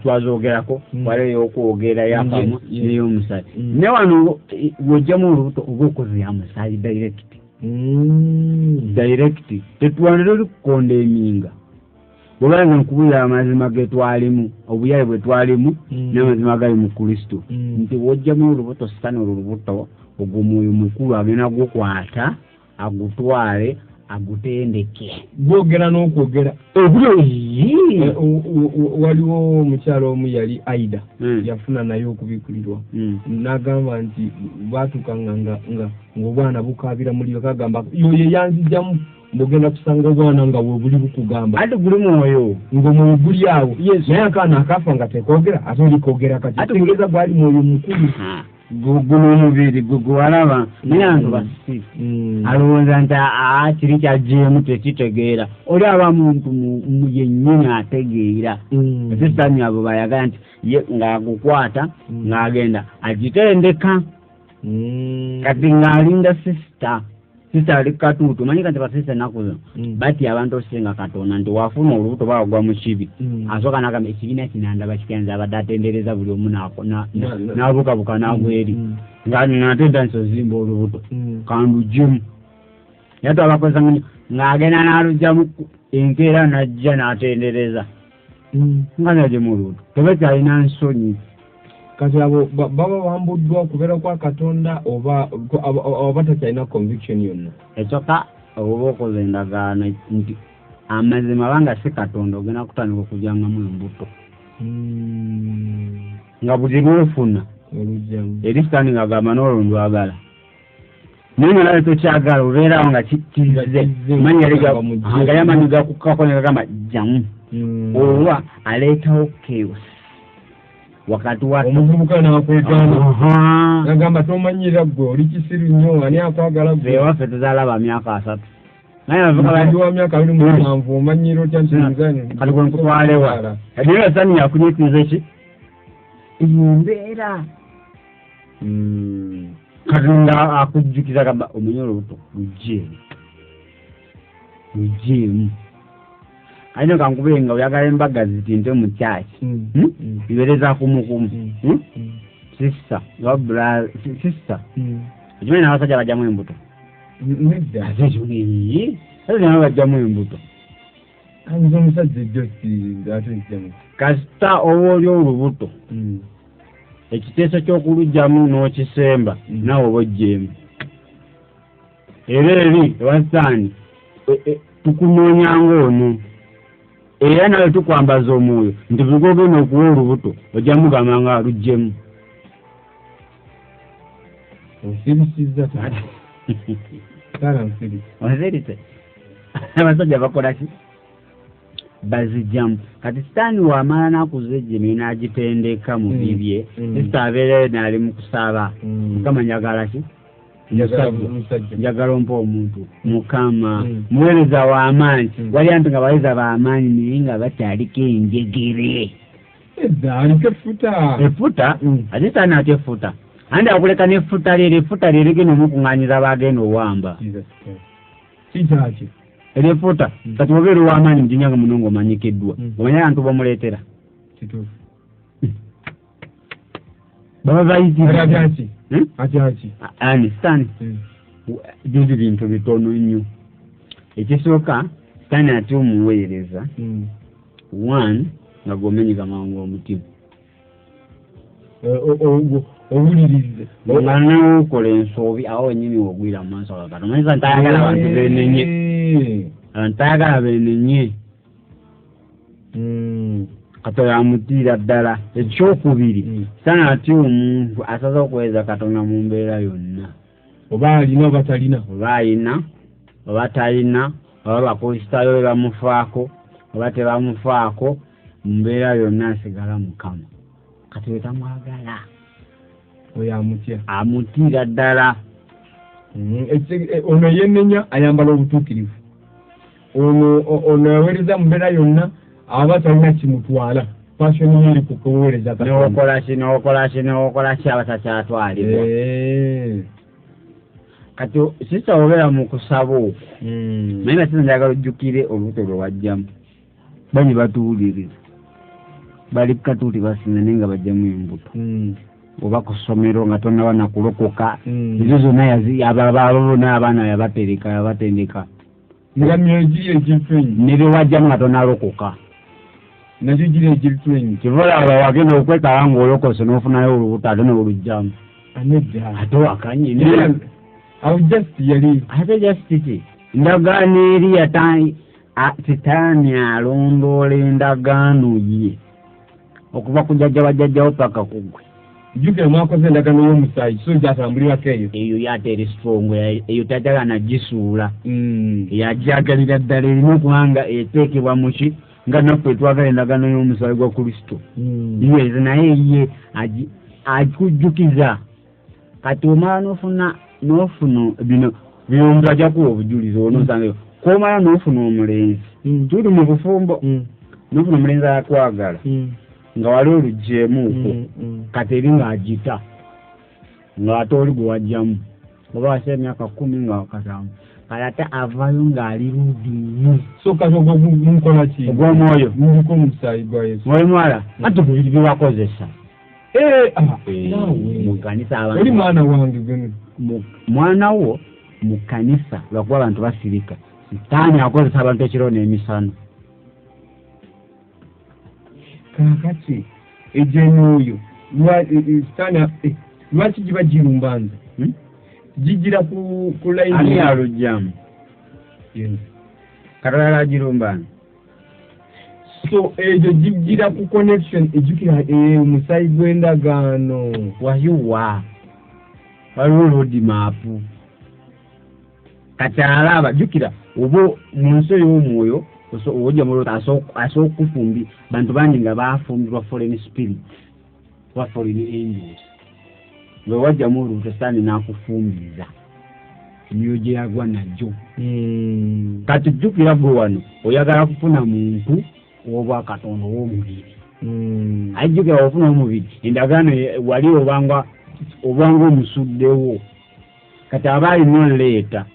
Speaker 2: twazogerako wale yokwogera yakamu n'ey'omusaayi ne wano wojjamu olubuto oba okoze yamusaayi direct tetwandira olikukonda eminga bwobanga nkubulira amazima getwalimu obuyaye bwe twalimu n'amazima gali mu Kristo nti wojjamu olubuto sitani olubuto ogwo mwoyo mukulu agenda gukwata agutwale agutendeke
Speaker 1: bwogera n'okwogera waliwo omukyalo omu yali Aida yafuna naye okubikulirwa n'agamba nti baatukanga nga obwana bukaabira muliro kagamba yoyo yanzijjamu mbogenda kusanga obwana nga bwebuli bukugamba
Speaker 2: ate guli mwoyo
Speaker 1: ng'omwoyo guli awo naye akaana akafa nga tekoogera ate olikogera kati ategeeza gwali mwoyo mukulu
Speaker 2: guno omubiri gwalaba naye abantu basi alowooza nti kiri kyajjeemu tekitegeera oli aba muntu yennyini ategeera esisitani abo bayagala nti ng'agukwata ng'agenda agitendeka kati ng'alinda sisita ali katuutu manyi kati basisita ennaku zino batya abantu okusinga Katonda nti wafuna olubuto bawagwa mu kibi asooka n'agamba ekibiina kinanda bakikyanza abadde atendereza buli omu n'abukabuka n'agweri ng'ate ntandisa ozimba olubuto kandugyemu naye twabakozesa ng'agenda n'alugjamu enkeera n'ajja n'atendereza nga nagyemu olubuto tebakyalina nsonyi.
Speaker 1: Kati abo baba bambuddwa okubeera kwa Katonda oba takyalina conviction yonna
Speaker 2: ekyoka oba okoze endagaano nti amazima banga si Katonda ogenda kutandika okujjangamu embuto nga buli lwofuna eri sitani ng'agamba n'olwo ndwagala naye nga nawe tokyagala obeerawo nga kizze nga yamanyi gakukako ne gagamba jjamu oba aleetawo chaos wakati wake
Speaker 1: omuvubuka n'akwegana nagamba tomanyira gwe oli kisiru nnyo ani akwagala gwe
Speaker 2: waffe tuzaalaba myaka 3 naye
Speaker 1: wa myaka 27 omanyira otya ntinzani
Speaker 2: kati gwe nkutwalewa naye sani yakunyikiriza ki embeera Katonda akujjukiza gamba omenye olubuto lugjeemu ayino kankubenga oyagala embaga zitinte mu church ibereza kumukumu sister wabra sister ejumene n'abasajja bajjamu embuto
Speaker 1: nedda
Speaker 2: ate juni ate nabo bajjamu embuto
Speaker 1: anzo omusajja ejjosi ate ejjamu
Speaker 2: kasita oba oli olubuto ekiteeso ky'okulugjamu n'okisemba nawe oba ojjeemu era eri ewasaani tukunoonyanga ono era nawe tukwambaza omwoyo nti buli ogenda okuwa olubuto ojja mugamba nga aluggyemu
Speaker 1: onsirisiza kala nsirisi
Speaker 2: onsirise abasajja bakola ki bazijjamu kati sitaani wamala nakuza ejjemi n'agitendeka mu bibye sita abeereyo naali mu kusaaba mukama njagala ki njagala ompa omuntu mukama muweereza w'amaanyi wali antu nga baweereza b'amaanyi naye nga bakyaliko enjegere
Speaker 1: aliko
Speaker 2: effuta ate sitaani ate effuta andi akuleka n'effuta lye effuta lye ligenda omukuŋŋaanyiza bagenda owamba
Speaker 1: kikyaki
Speaker 2: ereffuta kati obeera ow'amaanyi mujinyanga muno ng'omanyikiddwa omanye abantu bamuleetera
Speaker 1: kituufu
Speaker 2: baba bayitira
Speaker 1: atyaki
Speaker 2: ani sitaani biri bintu bitono nnyo ekisooka sitaani ate omuweereza one nga gomenyiga mangu omutima
Speaker 1: owulirize
Speaker 2: nga nawokola ensobi awo wenyini wogwira mu maaso ga Katonda manyiza ntayagala abantu benenye ntayagala benenye Katonda yamutiira ddala ekyokubiri sana ati omuntu asaza okuweereza Katonda mu mbeera yonna
Speaker 1: oba alina oba talina
Speaker 2: oba alina oba talina oba bakristaayo be bamufaako oba tebamufaako mu mbeera yonna asigala Mukama kati we tamwagala
Speaker 1: oyo amutya
Speaker 2: amutiira ddala
Speaker 1: ono yenenya ayambala obutuukirivu ono yaweereza mu mbeera yonna aba talina kimutwala fashoni eri kukuweereza
Speaker 2: n'okola ki abatakyatwalibwa kati sisa obeera mu kusaba okwo naye nga sisa njagala ojjukire olubuto lwe wajjamu banyi batuwuliriza bali katuuti basinze naye nga bajjamu embuto oba ku ssomero nga tonnaba nakulokoka ezo zonna ababona abaana yabatendeka
Speaker 1: nga myegiri egitwenyi
Speaker 2: ne bye wajjamu nga tonnalokoka
Speaker 1: nakyo giri egitwenyi
Speaker 2: kivolaba wagenda okwekala ng'olokose n'ofunayo olubuto ate n'olugjamu
Speaker 1: anedda
Speaker 2: ate wakanye
Speaker 1: awo just yali
Speaker 2: ate jasitiki ndagaano eri sitaani alondoola endagaano ye okuva ku jjajja bajjajjawo paka kugwe
Speaker 1: jjukira mwakoze endagaano y'omusaayi so gyatambulirako
Speaker 2: eyo yate eri strong eyo tajagala nagisuula yajagalira ddala erina okubanga eteekebwa muki nga naffe twagala endagaano y'omusaayi gwa Kristo iweze naye ye akujjukiza kati omala n'ofuna bino omuntu ajja kuwa obujulizi onosangayo komala n'ofuna omulenzi tuli mu bufumbo n'ofuna omulenzi ayakwagala nga wali olugjeemuuko kati eri ng'agita ng'ate oli gwe wajjamu oba wasa emyaka 10 nga wakatamu kati ate avayo ng'ali ludimu
Speaker 1: so kati ogwomukolaki
Speaker 2: ogw'omwoyo
Speaker 1: muliko omusaayi gwa Yesu
Speaker 2: mwoyo mwala ati buli byebakozesa mu kanisa
Speaker 1: oli mwana wange gwe
Speaker 2: mwana wo mu kanisa lwakuba abantu basirika sitaani akozesa abantu ekiro n'emisana
Speaker 1: kakati ejenoyo sitaani lwaki giba girumbanza gigira ku layini
Speaker 2: ani alugjamu Katonda agirumbanza
Speaker 1: so ejo gigira ku connection ejukira omusaayi gw'endagaano
Speaker 2: wayuwa waliwo road map kati alaba jukira oba mu nsi y'omwoyo ojja mu asokufumbi bantu bangi nga bafumbirwa foreign spirit wa foreign angels bwe wajja mu olubuto sitaani n'akufumbiza niyo gye yagwa najjo kati jjukira gwe wano oyagala kufuna muntu obwa Katonda w'omubiri ajjukira ofuna omubiri endagaano wali obanga omusuddewo kati aba alina leeta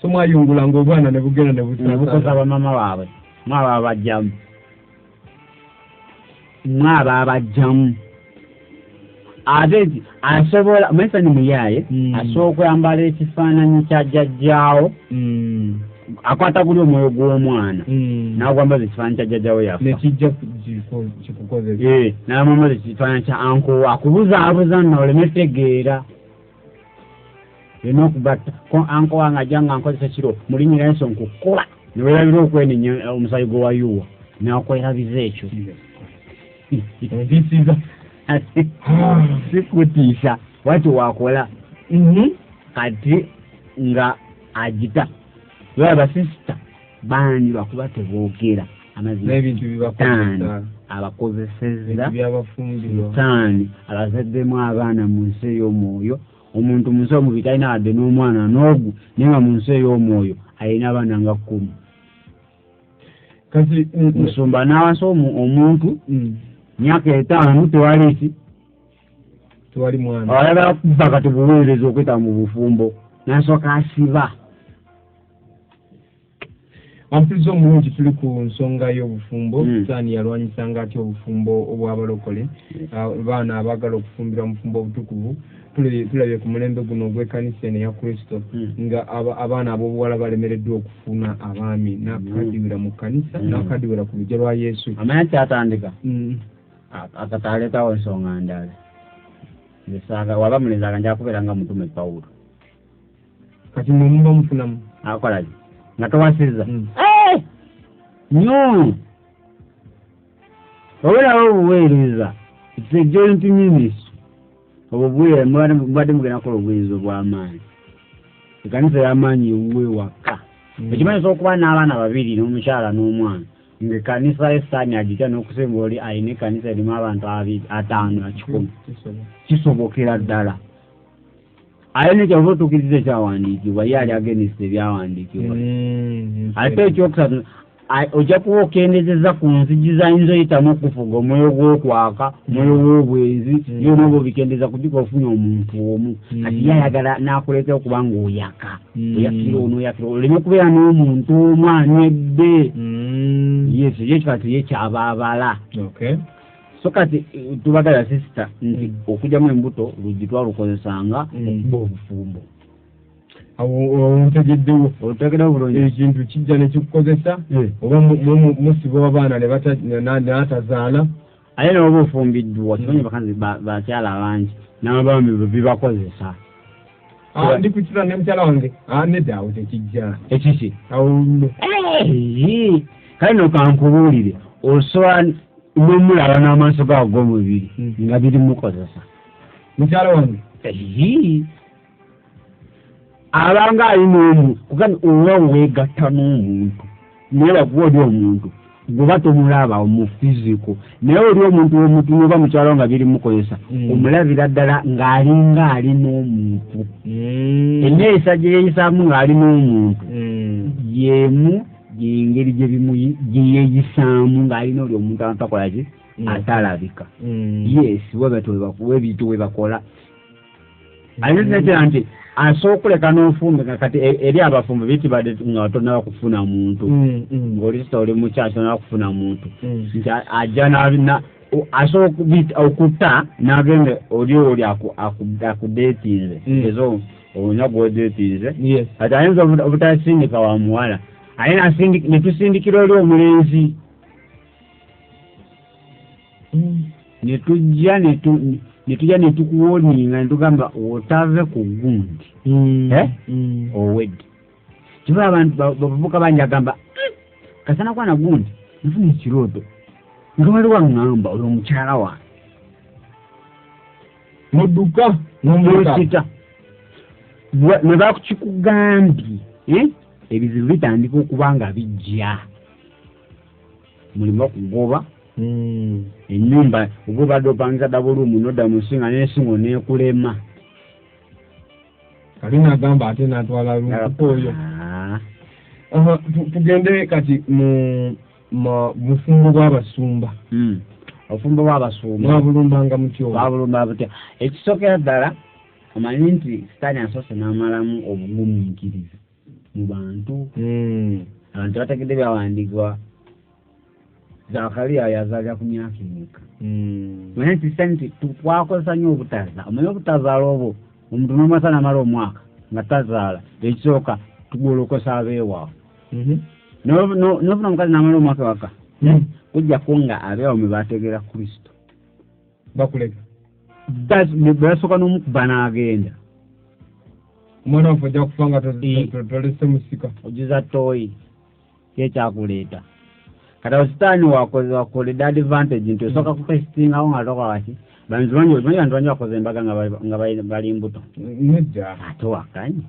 Speaker 1: so mwayungulanga obwana ne bugenda ne
Speaker 2: bukosa bamama baabwe mwaba abajjamu ate asobola mwesa ni muyaye asobola okwambala ekifaananyi kya jjajjaawo akwata kuli omwoyo gw'omwana n'agwambaza ekifaananyi kya jjajjaawo yafa
Speaker 1: nekijja kikukozesa
Speaker 2: n'amwambaza ekifaananyi kya anko akubuzaabuza nno oleme tegeera enokubatta ko anko wange ajja nga nkozesa kiro mulinyira enso nkukuba niweerabira okwenenya omusayi gwe wayuwa n'okwerabiza ekyo
Speaker 1: ndisiza
Speaker 2: sikutiisa wati wakola kati nga agita lwaba sisita bangi bakuba teboogera
Speaker 1: n'ebintu bibakozesa
Speaker 2: abakozeseza
Speaker 1: byabafumbirwa
Speaker 2: taani abazaddemu abaana mu nsi ey'omwoyo omuntu mu nsi omubiri talina wadde n'omwana n'ogu naye nga mu nsi ey'omwoyo alina abaana nga 10
Speaker 1: kati
Speaker 2: musumba n'awasa omuntu myaka 5
Speaker 1: tewali mwana
Speaker 2: ayagala kuva kati buweereza okweta mu bufumbo n'asooka asiba
Speaker 1: omupiza omulungi tuli ku nsonga y'obufumbo saani yalwanyisanga atya obufumbo obw'abalokole baana abaagala okufumbira omufumbo obutukuvu tulabye ku mulembe guno ogw'ekkanisa eno ya kristo nga abaana ab'obuwala balemereddwa okufuna abaami n'akadiwera mu kkanisa n'akadiwera ku lujja lwa yesu
Speaker 2: amanya kyatandika akataleetawo ensonga ndala ngesanga waba mulenzanga nja kubeeranga mutume Pawulo
Speaker 1: kati mwemuba mufunamu
Speaker 2: akolaki nga towasiza nyo obulawo obuweereza it's a joint ministry obubuye mubadde mugenda kukola obuweereza obw'amaanyi ekkanisa y'amaanyi ewuwe waka ekimanyisa okuba n'abaana babiri n'omukyala n'omwana ng'ekkanisa esaani agitya n'okusemba oli alina ekkanisa erimu abantu 5 10 kisobokera ddala aye nekyova otuukiriza ekyawandiikibwa ye ali agenisa ebyawandiikibwa ate ekyokusatu ojja kuba okendezeza ku nzigi zayinza oyitamu okufuga omwoyo gw'okwaka omwoyo w'obwezi byona oba obikendeza kujika ofunye omuntu omu kati ye ayagala n'akuleetera okuba nga oyaka oyakira onooyakira oleme kubeera n'omuntu omu anywedde yes ekyo kati ye kyabaabala so kati tubagala sisita nti okujjamu embuto luggi twalukozesanga okuba obufumbo
Speaker 1: ontegeddewo
Speaker 2: bulungi
Speaker 1: ekintu kijja nekikukozesa oba musiba abaana n'atazaala
Speaker 2: aye noba ofumbiddwa kimanyi bakazi bakyala bangi n'abaami bibakozesa
Speaker 1: ndi kukira ne mukyala wange nedda awo tekijja
Speaker 2: ekiki
Speaker 1: awonno
Speaker 2: kale nokankubuulire osobola n'omulaba n'amaaso gawo g'omubiri nga biri mukozesa
Speaker 1: mukyala wange
Speaker 2: abanga alina omu kugamba oba weegatta n'omuntu naye bakuba oli omuntu gwoba tomulaba mu fiziko naye oli omuntu w'omutume oba mukyalo nga biri mukozesa omulabira ddala ng'alinga ali n'omuntu enneeyisa gye yeeyisaamu ng'ali n'omuntu yemu engeri gye yeeyisaamu ng'alina oli omuntu atakolaki atalabika yes webintu webakola ayinazinakyera nti asobola okuleka n'ofumbe kati eri abafumbe bitibadde nga tonaba kufuna muntu ng'oli sita oli mukyaki tonaba kufuna muntu nti ajja asobola okutta n'agende oli akudeetinze ezo olunya gwodeetinze kati ayinza obutasindika wa muwala aye netusindikira oli omulenzi netujja netukuwoninga netugamba otave ku gundi owedde kiba abantu bavubuka bangi agamba kasana kwana gundi nfuna ekirooto nga waliwo aŋŋamba olwo omukyala wange
Speaker 1: mudduka
Speaker 2: n'omusita ne bakikugambye ebizibu bitandika okuba nga bijja mulimu okugoba ennyumba obubadde opangiza dabulumu nodda mu nsinga n'ensingo n'ekulema
Speaker 1: kali nagamba ate natwala lukupa oyo tugende kati mu bufumbo bw'abasumba
Speaker 2: obufumbo bw'abasumba
Speaker 1: mwabulumbanga mutyo
Speaker 2: babulumba butya ekisookera ddala omanyi nti sitaani asoose n'amalamu obugumiikiriza mu bantu abantu bategedde byawandiikibwa Zakariya yazalya ku myaka emeka naye nti senti twakozesa nnyo obutaza omanyi obutazaala obwo omuntu n'omasana amala omwaka nga tazaala ekisooka tugolokosa abeewaawo nofuna omukazi n'amala omwaka waka kujjako nga abeewawo mwe bategeera Kristo
Speaker 1: bakuleka
Speaker 2: basooka n'omukuba n'agenda
Speaker 1: omwana waffe ojja kufa nga tolese musika
Speaker 2: ojuza tooyi kyekyakuleeta kati ositaani wakoledde advantage nti osooka kufesitingawo nga toka waki bantu bangi bakoze embaga nga bali mbuto
Speaker 1: nedda
Speaker 2: ate wakanye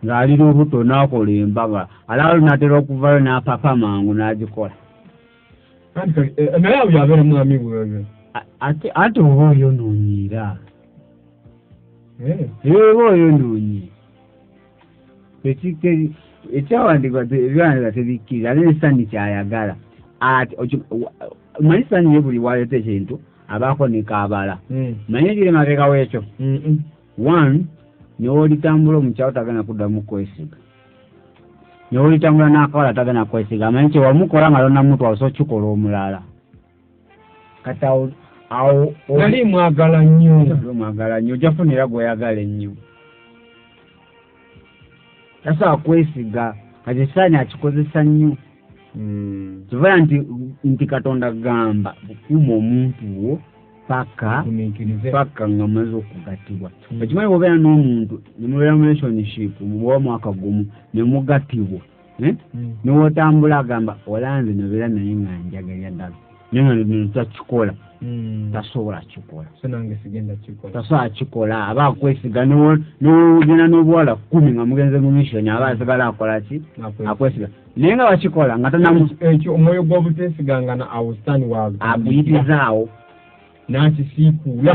Speaker 2: ng'ali lubuto n'akola embaga alaba lunatera okuvayo n'apapa mangu n'agikola
Speaker 1: naye awo yabeera mwami bwebyo
Speaker 2: ate oba oyonoonyera oba oyonoonye ekyawandikwa ebyawandikwa tebikkiriza ate nesani kyayagala manyi sani ye buli waleeta ekintu abaako nekaabala manye ekiremabeka w'ekyo one newolitambula omukyalo tagenda kuddamu kwesiga newolitambula n'akawala tagenda kwesiga amanyi kyewamukola nga lonamutwala so kikola omulala kati awo
Speaker 1: nali mwagala nnyo
Speaker 2: ojafunira gweyagala ennyo tasobola kwesiga kati ekisaani akikozesa nnyo kivaya nti Katonda gamba bukuuma omuntu wo paka nga maze okugatibwa ekimanyi bwobeera n'omuntu nemubeera mu relationship mubawa mwaka gumu nemugatibwa niwotambula agamba olanze nobeera naye nga njagalya ddala naye nga nino takikola tasobola kikola tasobola kikola aba akwesiga n'ogenda n'obuwala 10 nga mugenze mu mission aba asigala akola ki akwesiga naye nga bakikola nga
Speaker 1: ekyo omwoyo gw'obuteesiganga awo sitaani waawe
Speaker 2: aguyitizaawo
Speaker 1: n'akisiikuula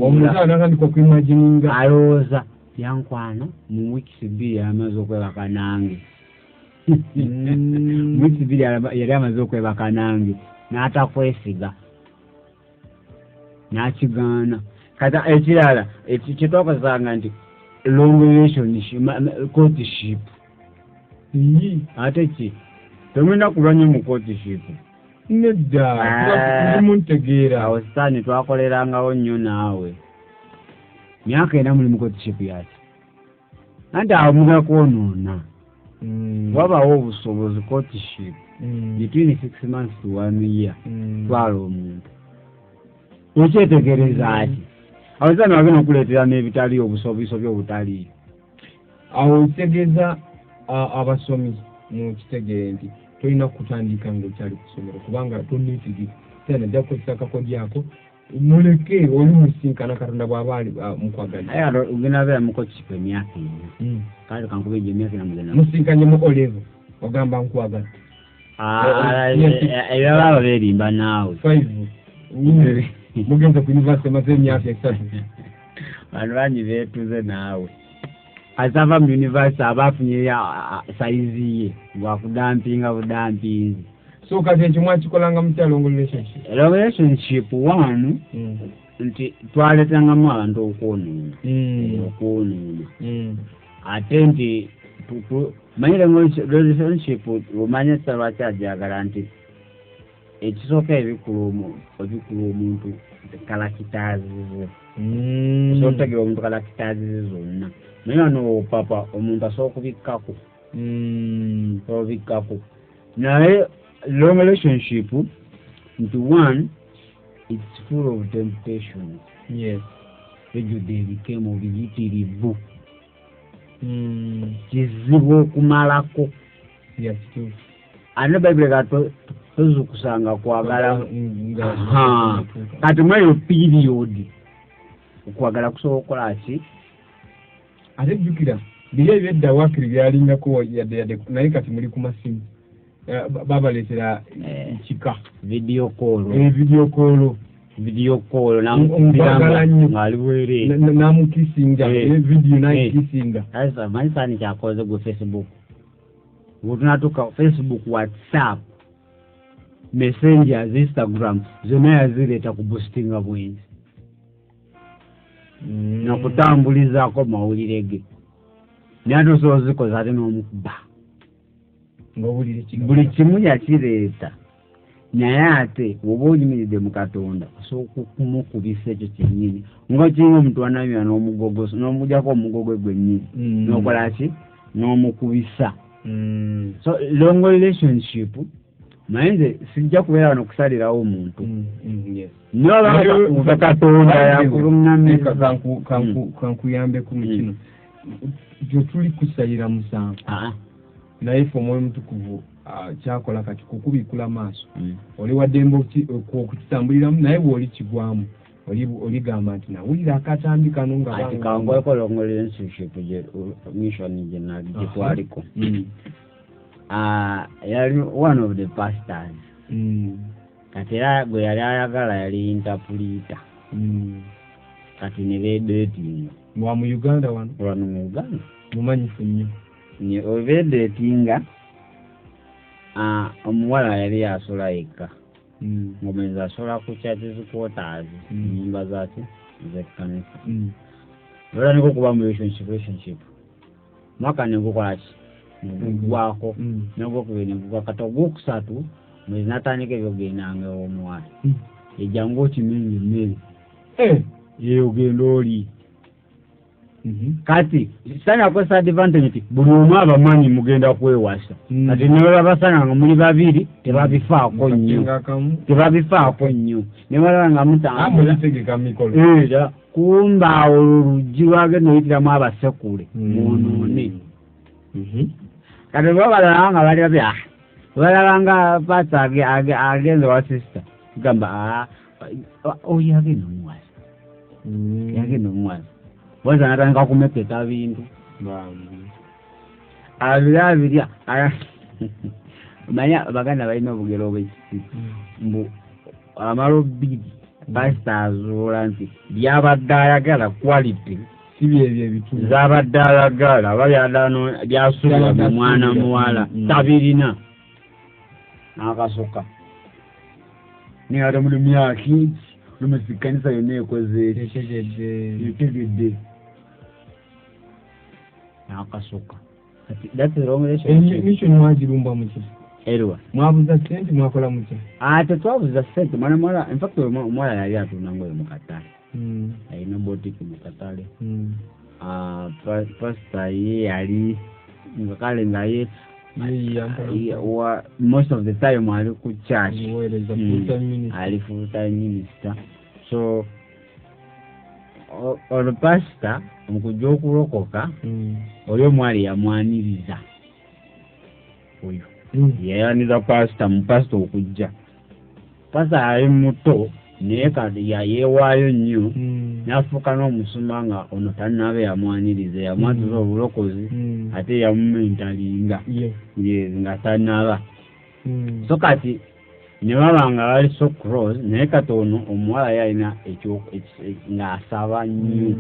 Speaker 1: omuntu n'atandika okwimagininga
Speaker 2: alowooza yankwana mu wiikisi 2 yamaze okwebaka nange mu wiikisi 2 yali amaze okwebaka nange n'atakwesiga n'akigaana kati ekirala kyetwakozanga nti long relationship courtship ate ki tomenda kulwanya mu courtship
Speaker 1: nedda muntegeera
Speaker 2: awo sitaani twakolerangawo nnyo naawe myaka ena muli mu courtship yaki anti awo mugenda kwonoona wabawo obusobozi courtship between 6 months to 1 year twala omuntu okyetegereza ati awo sitaani wagenda okuleetera n'ebitaliyo obusobiso by'obutaliyo
Speaker 1: awo kitegeeza abasomi mu kitegere nti tolina kutandika ng'okyali ku ssomero kubanga tonneetigika tena ajja kukozesa akakodyo ako muleke oli musinkana Katonda bw'aba ali mukwagala
Speaker 2: aye ogenda beera mu courtship emyaka ena kale kankube egyo emyaka ena mugenda
Speaker 1: musinkanye mu olevo ogamba nkwagala
Speaker 2: ebyababa beerimba naawe
Speaker 1: 5 mugenze ku university emaze emyaka 3
Speaker 2: bantu bangi beetuze naawe asava mu university abafunye saizi ye bwakudampinga budampinzi
Speaker 1: so kati ekyo mwakikolanga mutya long
Speaker 2: relationship one nti twaleetangamu abantu okwonoona ate nti manyire relationship omanye ssa lwaki ajagala nti ekisooka ebikulu omuntu kalakitaazize osobola omuntu kalakitaazize zonna naye ano papa omuntu asobola kubikkako naye long relationship nti one it's full of temptation ejjudde ebikemo biyitirivu kizibu okumalako ate bayibuli tozukusanga kwagala kati mweyo period okwagala kusobola okukola ki
Speaker 1: ate jjukira biri ebyedda wakiri byalingako yadde naye kati muli ku masimu babaleetera kika
Speaker 2: video call ng'ali bwereere
Speaker 1: namukisinga video nakisinga
Speaker 2: manyi saani kyakoze gwe Facebook bwetunatuuka Facebook WhatsApp messengers Instagram zonna yazireeta ku boostinga bwenzi nakutambulizaako mawulire ge naye tosobola zikoza ate n'omukuba buli kimu yakireeta naye ate oba oyimiridde mu Katonda osooka okumukubisa ekyo kyennyini nga kinga omuntu anamya n'omugogo n'omujjako omugogo gwennyini n'okola ki n'omukubisa. So long relationship mayinze sijja kubeera wano okusalirawo omuntu noba Katonda yakulungamira
Speaker 1: kankuyambeko mu kino gye tuli kusalira musanvu naye fe omwoyo mutukuvu kyakola kati kukubikula maaso oli waddembe okukitambuliramu naye bw'oli kigwamu oligamba nti nawulira akatambi kano nga
Speaker 2: kangweko long relationship mission gye twaliko yali one of the pastors kati era gwe yali ayagala yali interpreter kati ne bedating
Speaker 1: wa mu Uganda wano
Speaker 2: mu Uganda
Speaker 1: mumanyifu nnyo
Speaker 2: ne obedatinga omuwala yali asola yekka ng'omulenzi asola ku churches quarters nyumba zaki z'ekkanisa era niko kuba mu relationship mwaka negukola ki negugwako negwokubiri negugwa kati ogwokusatu mwezi natandika ebyogendanga omuwala ejjangu okimenye emmere ogenda oli kati sitani akozesa advantage nti buli omu abamanyi mugenda kwewasa kati nebalaba basanga nga muli babiri tebabifaako nnyo nebalaba nga
Speaker 1: mutambula
Speaker 2: kumba oluggi lwagenda oyitiramu abasekule munoone kati babalaba nga bali babya balaba nga pasa agenze wa sister gamba oyo agenda omuwazi boza natandika kumeketa bintu abirya manya baganda balina obugero obwekisi mbu amalo bbiri pasita azuula nti byabadde ayagala quality
Speaker 1: si byebyo ebitundu
Speaker 2: zabadde ayagala babyadano byasuubira mu mwana muwala tabirina n'akasoka naye ate muli myaka eki lumesi kanisa yonna ekoze etegedde n'akasoka that's the wrong relationship.
Speaker 1: Mission mwagirumba muki
Speaker 2: erwa
Speaker 1: mwabuza sente mwakola muki
Speaker 2: tetwabuza sente mwana mwala in fact omwala yali atunda ngoye mu katale ayina botiki mu katale pastor ye yali nga kale nga ye most of the time ali ku church ali full time minister so olo pastor mukujja okulokoka oli omwali yamwaniriza oyo yayaniza pastor mupastor okujja pastor ali muto naye kati yayeewaayo nnyo n'afuuka n'omusuma nga ono tannabe yamwaniriza yamwatuza obulokozi ate yamumentalinga nga tannaba so kati ne baba nga bali so close naye kati ono omuwala yalina ekyo nga asaba nnyo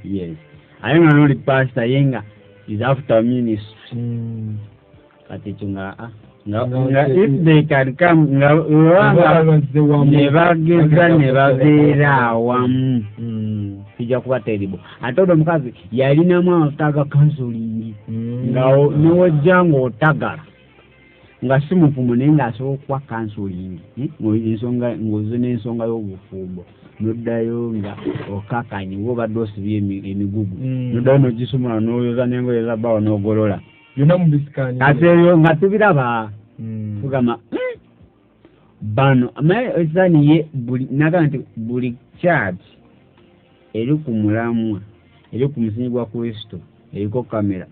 Speaker 2: yes aye nga noli pastor ye nga is after ministry kati ekyo nga if they can come ne bageza ne babeera awamu kijja kuba terrible ate odo omukazi yalinamu amataga counseling nga newojja ng'otagala nga si mufumu naye ng'asobola okuwa counseling ng'oze n'ensonga y'obufumbo noddayo nga okakanye obadde osibye emigugu noddayo n'ogisumula n'oyoza n'engoye za bbawo n'ogolola
Speaker 1: byonna mubisikanye
Speaker 2: ate ebyo nga tubiraba tugamba bano amaani ye nagamba nti buli church eri ku mulamwa eri ku musingi gwa Kristo eriko kamera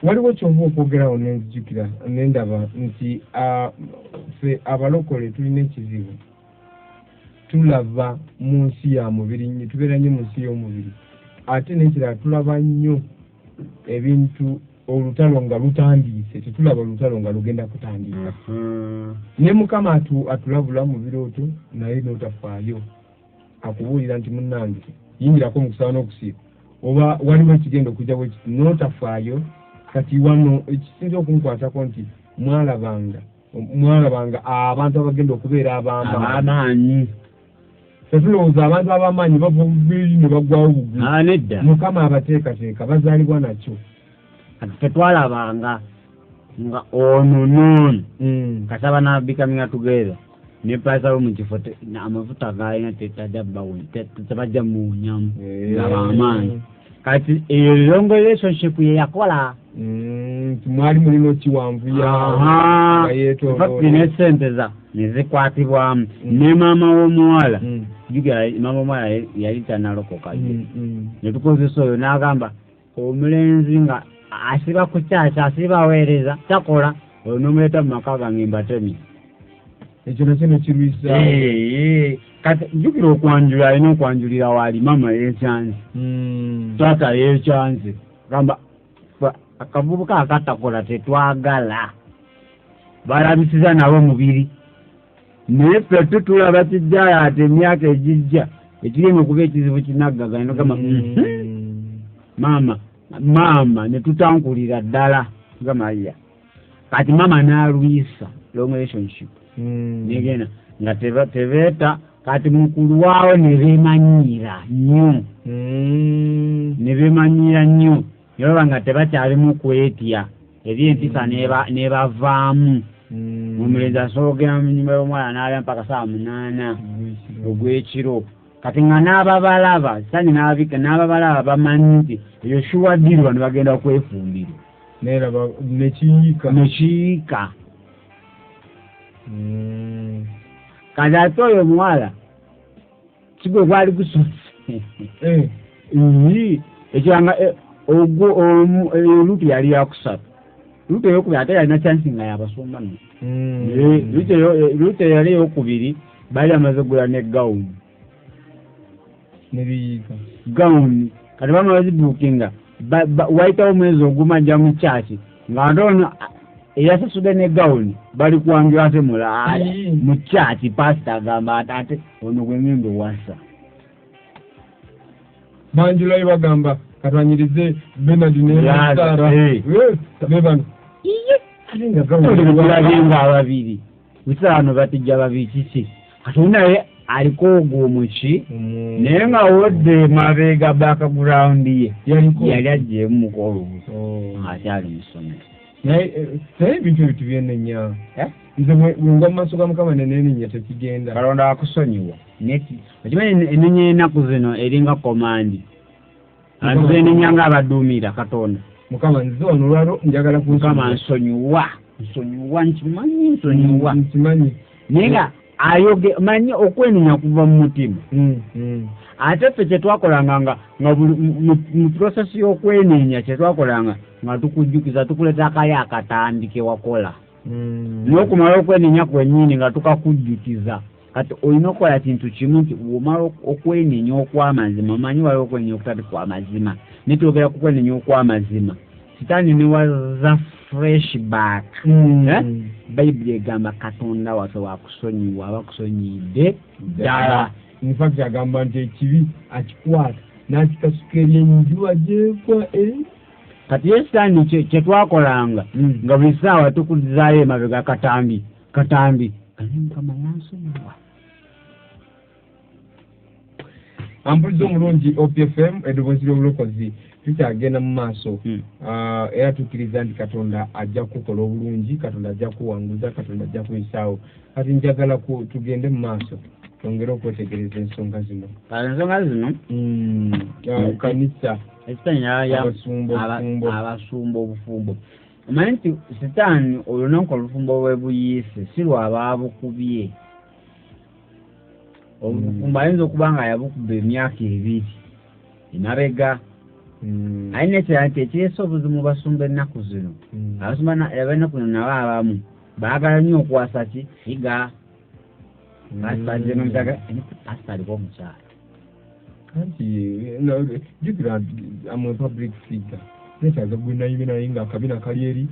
Speaker 1: waliwo kyova okwogerawo nenzijukira nendaba nti ffe abalokole tulina ekizibu tulaba mu nsi ya mubiri tubeera nnyo mu nsi y'omubiri ate nekirala tulaba nnyo ebintu olutalo nga lutandiise tetulaba olutalo nga lugenda kutandika ne mukama atulabula mu birooto naye n'otafaayo akubuulira nti munnange yingirako mu kusaba n'okusiiba oba waliwo ekigenda okujja bwe kiti n'otafaayo kati wano ekisinza okunkwatako nti mwalabanga abantu abagenda okubeera ab'amaanyi tetulowooza abantu ab'amaanyi bava bubiri ne baggwawo bugwi mukama abateekateeka bazaalibwa nakyo
Speaker 2: tetwalabanga nga ono nono kasaba na becoming together ne pasa mu kifote na amafuta gaina tetajaba tetabajja mu nyamu ngabamani kati long relationship ye yakola
Speaker 1: mwali mulino kiwanvu ya
Speaker 2: yeto fakine senteza nizikwatibwa ne mama w'omuwala biga mama w'omuwala yali tanalokokaje ne tukozeso n'agamba omulenzi nga asiba kuchacha asiba wereza takola onomuleta mu maka gange mbatemi
Speaker 1: ekyo nakyo kirwisa
Speaker 2: kati jukira okwanjula alina okwanjulira wali mama y'ekyanzi tata y'ekyanzi gamba akavubuka akatakola tetwagala balabisiza nabo mubiri naye ffe tutulaba kijjaya ate emyaka egijja ekireme okuba ekizibu kinaggaga nogamba mama ne tutankulira ddala gamba ya kati mama n'alwisa long relationship negena nga tebeeta kati mukulu wawo ne beemanyira nnyo yoba nga tebakyali mu kwetya eri empisa nebavaamu omulenzi asoogera mu nnyumba y'omwana n'alya mpaka 8 ogw'ekiro kati nga n'ababalaba sani n'ababalaba bamanyi nti eyo shuwadiri bano bagenda kwefumbira nekiyiika kati ate oyo omuwala kigwe gwali gusose ekyanga lutu yali yakusatu lutu eyokubiri ate yalina chansi nga yabasomba lutu yali eyokubiri bali amaze gula ne gawuni gawuni kati bamala zibuukinga wayitawo omwezi ogumajja mu kyaki nga ndono eyasasude ne gawuni bali kuwangira ate mu kyaki pasita agamba ate ono gwengendo wasa
Speaker 1: banjulayo bagamba katwanyirize Bernard Sara bebano
Speaker 2: nga ababiri usano batijja babiri kiki atuna aliko ogwomuki naye nga wodde mabega background ye yali ajje mukolo akyali musomero
Speaker 1: naye ebintu ebyo tubyenenya nze bwengwa mu maaso ga Mukama nenenya tekigenda
Speaker 2: Katonda akusonyiwa okimanyi enenya ennaku zino eringa komandi nze enenya nga abaduumira Katonda
Speaker 1: Mukama nze wano olwalo njagala
Speaker 2: Mukama nsonyiwa nkimanyi
Speaker 1: nkimanyi
Speaker 2: naye nga ayoge manyi okwenenya kuva mu mutima ate ffe kyetwakolanga nga mu process y'okwenenya kyetwakolanga nga tukujjukiza tukuleta akayo akatandike wakola n'okumala okwenenya kwennyini nga tukakujjukiza kati olina okukola kintu kimu nti bw'omala okwenenya okw'amazima manyi waliwo okwenenya okutali kw'amazima netwogera ku kwenenya okw'amazima sitaani newaza fresh back bayibuli egamba Katonda waffe wakusonyiwa abakusonyidde ddala
Speaker 1: infact agamba nti ekibi akikwata n'akikasuka eryenjuba gyekwa
Speaker 2: kati ye sitaani kyetwakolanga nga buli ssaawa tukuzaayo emabega katambi kale Mukama yansonyiwa
Speaker 1: ampuliza omulungi OPFM eddoboozi ly'obulokozi tukyagenda mu maaso era tukkiriza nti Katonda ajja kukola obulungi Katonda ajja kuwanguza Katonda ajja kuyisaawo kati njagala tugende mu maaso twongere okwetegereza ensonga zino kanisa
Speaker 2: abasumba obufumbo omanyi nti sitaani olunaku olufumbo bwe buyiise si lwababukubye obufumbo ayinza okuba nga yabukuba emyaka 2 emabega ayina ekirala nti ekireese obuzibu basumba ennaku zino abasumba abennaku zino nabo abamu baagala nnyo okuwasa ki iga pasita nomutaga pasita aliko omukyala
Speaker 1: anti jukira amwe public figure netaaga gwenayime naye nga akabina kali eri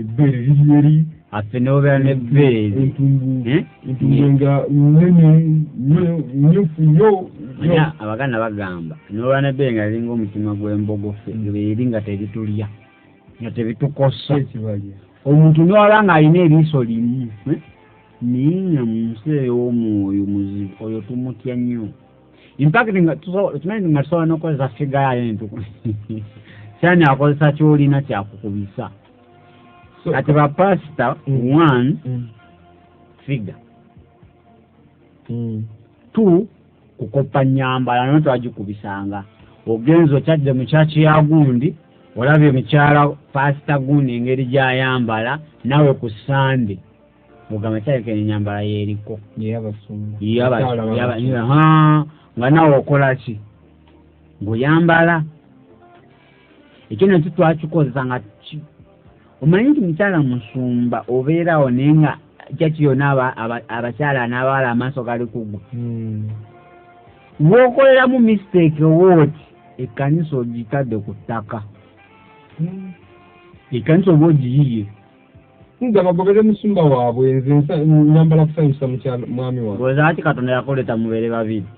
Speaker 1: ebbeere liri eri
Speaker 2: affe nobeera nebbeere
Speaker 1: entumbu nga nene nyufu nnyo
Speaker 2: abaganda bagamba nobeera nebbeere nga liringa omutima gw'embogofe eri nga teritulya nga tebitukosa omuntu niwaba nga alina eriiso limu naye nga mu nsi ey'omwoyo muzibu oyo tumutya nnyo impakiti nga tusobola n'okozesa figa yayo entuku kyani akozesa kyolina kyakukubisa kati ba pastor 1 figure 2 kukopa nyambala no twagikubisanga ogenzo kyadde mu church ya gundi olabye mukyala pastor gundi engeri gyayambala nawe ku Sunday mugamba kyaleke nyambala yeriko nga nawe okola ki ng'oyambala ekyo nakyo twakikozesa nga omanyi nti mukyala musumba obeerawo naye nga kyaki yonna abakyala n'abawala amaaso gali kugwa bw'okoleramu mistake owooti ekkanisa ogitadde ku ttaka ekkanisa oba ogiyiye
Speaker 1: nga bagobere musumba waabwe nze nyambala kusanyusa mwami wange
Speaker 2: ozaaki Katonda yakoleta mubeere babiri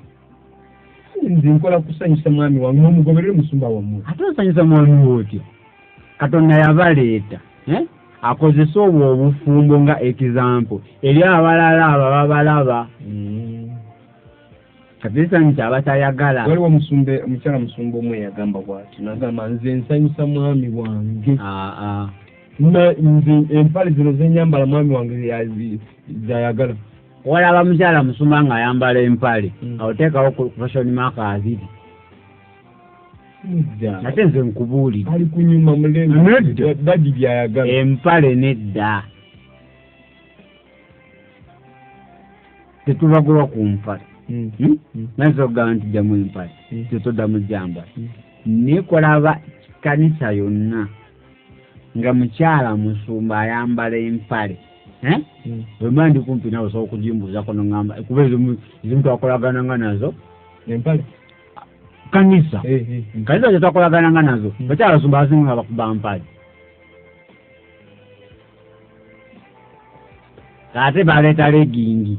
Speaker 1: nze nkola kusanyusa mwami wange n'omugoberere musumba wammwe
Speaker 2: ate osanyusa mwami wootyo Katonda yabaleeta akozesa obwo obufumbo nga example eri abalala abo babalaba kabisa nti abatayagala
Speaker 1: waliwo omukyala musumba omwe yagamba bw'ati nagamba nze nsanyusa mwami wange nze empale zino zenyambala mwami wange zayagala
Speaker 2: walaba mukyala musumba nga ayambala empale awoteekawo profession mark 2 ate nze nkubuulira
Speaker 1: ali kunyuma mulembe dadi byayagala
Speaker 2: empale nedda tetubagulwa ku mpale nazo ogamba nti jamu empale tetoddamu jambala nikolaba kanisa yonna nga mukyala musumba ayambala empale wema ndi kumpi nawe osobola okugimbuuzako nongamba kuba ezimu twakolagananga nazo
Speaker 1: empale
Speaker 2: kanisa kanisa kyetwakolagananga nazo bakyala basumba abasinga nga bakuba mpale ate baleeta legging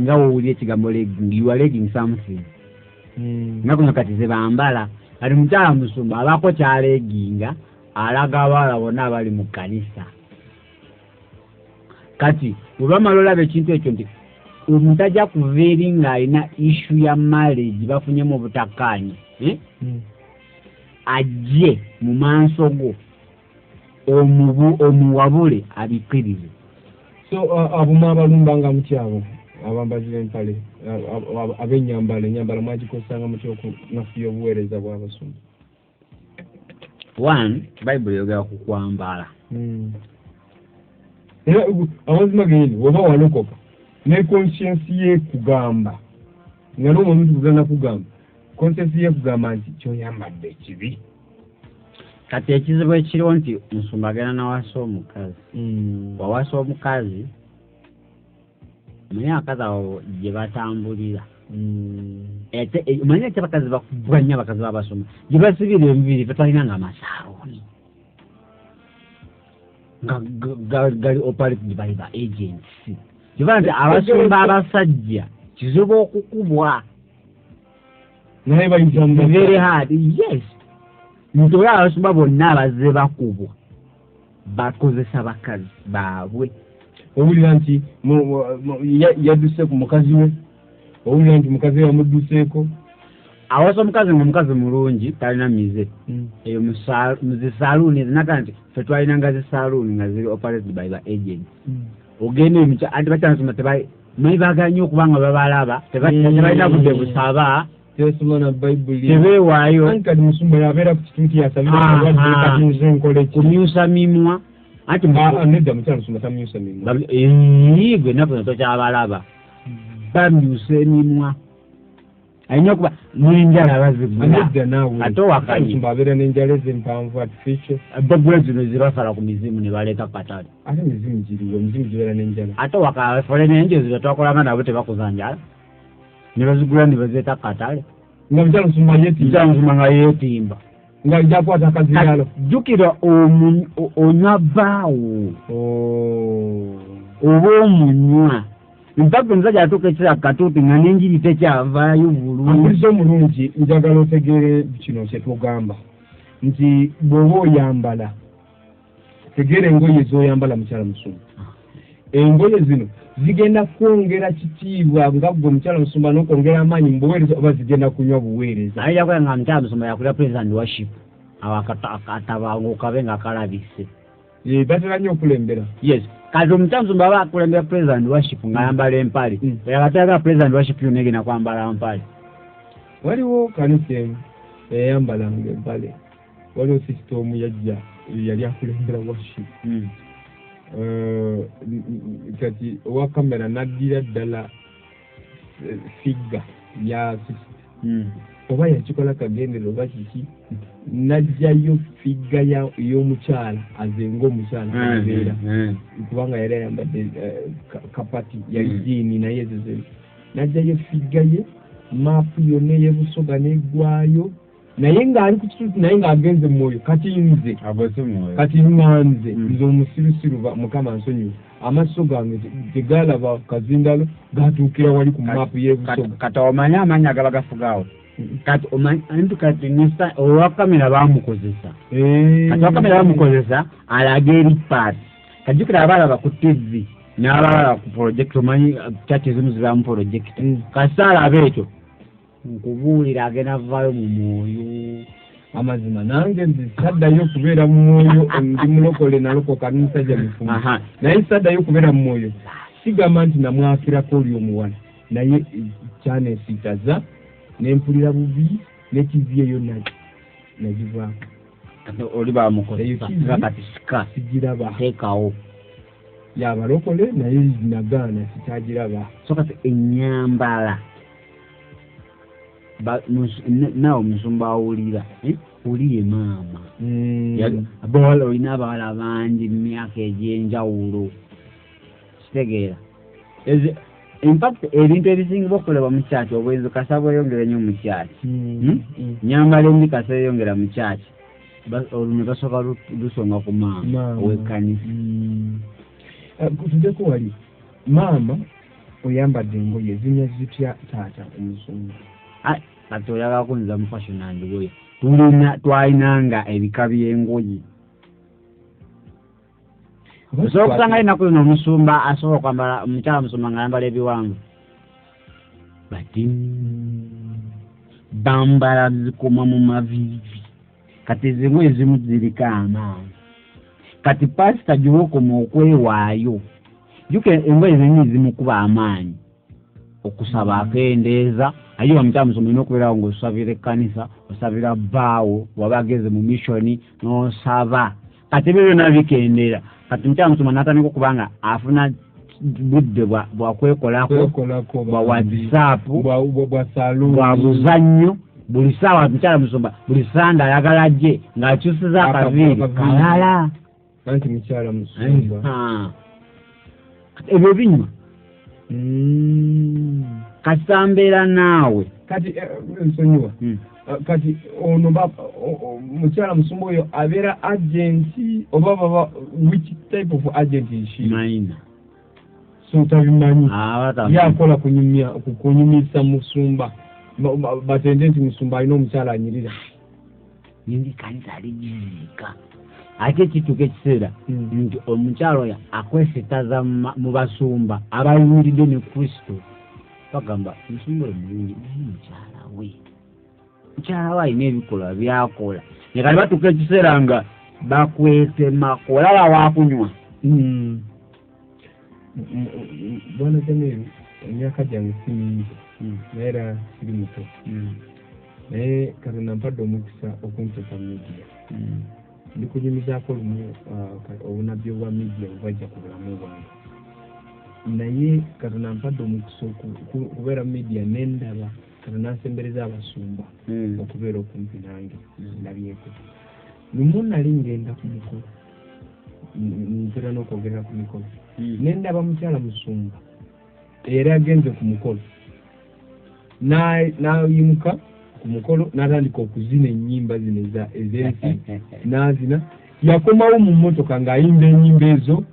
Speaker 2: nga wowulira ekigambo legging you are legging something nga kuno kati ze bambala kati mukyala musumba abako kyalegginga alaga abawala bonna abali mu kanisa kati bwebamala olaba ekintu ekyo nti omuntu ajja kuva eri ng'alina issue ya marriage bafunyemu obutakkaanya ajje mu maaso go omuwabule abikkirize
Speaker 1: so abumu abalumbanga mukyabo abambazira empale abenyambala mwagikozesanga mutya okunafuya obuweereza bw'abasumba
Speaker 2: 1 Bible yogera ku kwambala
Speaker 1: era amazima geni woba walokoka ne conscience ye kugamba nga n'omuntu kugana kugamba conscience ye kugamba nti kyoyambadde ekibi
Speaker 2: kati ekizibu ekiriwo nti musumba agenda nawasa omukazi wawasa omukazi manyi abakazi abo gye batambulira manyi eki abakazi bakubwa nnyo abakazi babasoma gye basibira emibiri batalina nga amasaaroni nga gali operated by the agency kiba nti abasumba abasajja kizibu okukubwa
Speaker 1: naye bayinza
Speaker 2: very hard yes nti olaba abasumba bonna abazze bakubwa bakozesa bakazi baabwe
Speaker 1: owulira nti yadduse ku mukazi we owulira nti mukazi we yamudduseeko
Speaker 2: awasa omukazi ngaomukazi mulungi talina mize eyo muzisaluuni ezinaga nti fe twalinanga zisaluuni nga ziri operated by the agent ogenda anti bakyanasoma manyi baganya okuba nga babalaba tebalina budde busaba
Speaker 1: tesomana bayibuli
Speaker 2: tebeewaayo
Speaker 1: ankadi musumba yabeera ku kitunti yasabira nkole
Speaker 2: kumyusa mimwa anti
Speaker 1: nedda mukyala musumba tamyusa mimwa
Speaker 2: gwe naku tokyabalaba bamyusa emimwa alina okuba n'enjala bazigula ate
Speaker 1: musumba abeera n'enjala ez'empanvu artificial
Speaker 2: bagula zino zibasala ku mizimu ne baleeta katale
Speaker 1: ate mizimu giriwo mizimu gibeera n'enjala
Speaker 2: ate wakafole n'enjo zino twakolanga nabo tebakuza njala ne bazigula ne bazeeta katale
Speaker 1: nga mukyala musumba
Speaker 2: nga yeetimba
Speaker 1: nga jakwata akaziyalo
Speaker 2: jjukira onywa bbaawo oba omunywa mpaka omusajja atuuka ekira katuuti nga n'enjiri tekyavaayo bulungi
Speaker 1: omulungi njagala otegeere kino kyetugamba nti bw'oba oyambala tegeera engoye z'oyambala mukyala musumba engoye zino zigenda kwongera kitiibwa nga gwe mukyala musumba n'okwongera amaanyi mu buweereza oba zigenda kunywa buweereza
Speaker 2: naye yakola nga mukyala musumba yakulira president worship awo akatabanga okabe nga kalabise
Speaker 1: batera nnyo okulembera.
Speaker 2: Yes. Kati omukyala baba akulembera president worship ng'ayambala empale. Yakatalaga president worship yonna egenda kwambala mpale.
Speaker 1: Waliwo kanisa emu eyayambalanga empale. Waliwo sisitomu yajja yali akulembera worship. Kati owa kamera naddira ddala figga ya oba yakikola kagendero oba kiki najjayo figga y'omukyala azenga omukyala abeera kubanga yali ayambadde kapati ya jiini naye ezo najjayo figga ye maapu yonna ey'ebusoga n'eggwayo naye ng'ali ku kituuti naye ng'agenze mu mwoyo kati nze nze omusirusiru mukama nsonyiwe amaaso gange tegalaba kazindalo gatuukira wali ku maapu y'ebusoga
Speaker 2: kati omanyi amaanyi agaba gafugaawo kati omanyi kati owa kamera bamukozesa kati owa kamera bamukozesa alaga eri paati kajjukira abalaba ku TV n'abalaba ku project omanyi kyaki ezimu zibamu project kasi alaba ekyo nkubuulira agenda vaayo mu mwoyo
Speaker 1: amazima nange nze saddayo kubeera mu mwoyo ndi mulokole nalokoka n'omusajja mifumu naye saddayo kubeera mu mwoyo sigamba nti namwakirako oli omuwala naye kyaneesiitaza nempulira bubi n'ekivi eyo nagivaako
Speaker 2: oli bamukozesa kati sika
Speaker 1: sigiraba
Speaker 2: teekawo
Speaker 1: yabalokole naye nagaana sikyagiraba
Speaker 2: so kati ennyambala naawe omusumba awulira oli ye maama abawala olina abawala bangi mu myaka egy'enjawulo kitegeera infact ebintu ebisinga okolebwa mu kyaki obwenzi kasa bweyongera nnyo mu kyaki nyambala embi kasa eyongera mu kyaki olume basooka lusonga ku maama ow'ekkanisa
Speaker 1: kutudeko wali maama oyambadde engoye zinya zitya taata omusumba
Speaker 2: kati oyagala kunza mu fashion and way twalinanga ebika by'engoye osobola okusanga ennaku zino omusumba asobola okwambala omukyala musumba ng'ayambala ebiwanvu bati bambala zikoma mu maviivi kati ezimu ezimu ziriko amaanyi kati pasita gy'okoma okwewaayo juka engoye zenyi zimukuba amaanyi okusaba akendeeza aye omukyala musumba olina okubeerawo ng'osabira ekkanisa osabira bbaawo waba ageze mu missoni n'osaba kati ebyo byonna bikendeera kati mukyala musumba n'atandika okubanga afuna budde bwakwekolako bwa whatsapp bwa buzannyo buli saawa mukyala musumba buli sanda ayagala gye ng'akyusiza akaviiri kalala
Speaker 1: anti mukyala musumba
Speaker 2: ebyo binywa kasita mbeera naawe
Speaker 1: kati nsonyiwa kati ono mukyala musumba oyo abeera agenti oba baba which type of agent is she
Speaker 2: maina
Speaker 1: so tabimanyi yakola kunyumisa musumba batende nti musumba alina omukyala anyirira
Speaker 2: nindi kanisa aligizika ate ekituuka ekiseera nti omukyala oyo akwesetaza mu basumba abayimiridde ne kristo bagamba musumba oyo mulungi naye mukyala we alina ebikolwa byakola nekali batuuka ekiseera nga bakwetema kolaba wakunywa
Speaker 1: bwana Jameru emyaka gyange si mingi naye era siri muto naye Katonda mpadde omukisa okunteeka media ndi kunyumizaako lumu obunabbi obwa media bwebajja ku bulamu bwange naye Katonda mpadde omukisa kubeera media nendaba Katonda nsembereza abasumba okubeera okumpi nange ndabyeko lumu nali ngenda ku mukolo ntera n'okwogerera ku mikolo nendaba mukyala musumba era agenze ku mukolo nayimuka ku mukolo n'atandika okuzina ennyimba zino ez'ensi n'azina yakomawo mu mmotoka ng'ayimba ennyimba ezo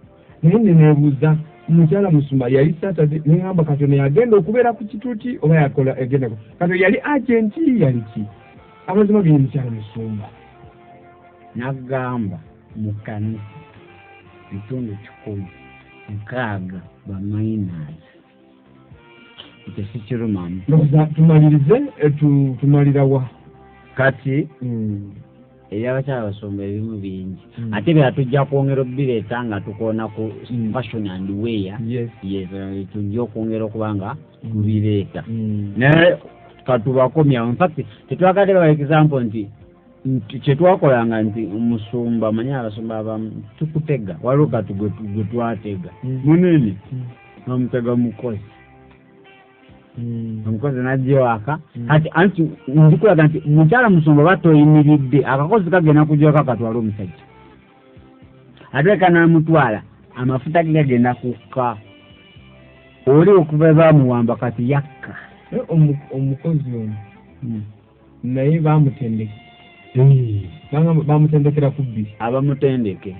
Speaker 1: naye neneebuuza mukyala musumba yali Saturday neŋŋamba Katonda yagenda okubeera ku kituuti oba yakola egenda Katonda yali agenti yali ki amazima genye mukyala musumba
Speaker 2: nagamba mu kanisa bitundu 16 bamainazi ekyo si kirumamu
Speaker 1: tumalirize tumalira wa
Speaker 2: kati ebyabakyala basumba ebimu bingi ate bya tujja kwongera obireeta nga tukoona ku fashion and wear tujja okwongera okuba nga tubireeta naye katubakomya in fact tetwakadde ba example nti kyetwakolanga nti omusumba manyi abasumba abamu tukutega waliwo kati gwe twatega munene nomutega mukozi omukozi najjewaka kati anti nzikulaga nti mukyala musumba batoyimiridde akakozi kagenda kujjawaka katwala omusajja ate kanamutwala amafuta ge gagenda kukka oli okuva bamuwamba kati yakka
Speaker 1: omukozi ono naye bamutendeka bamutendekera ku bbiri
Speaker 2: abamutendeke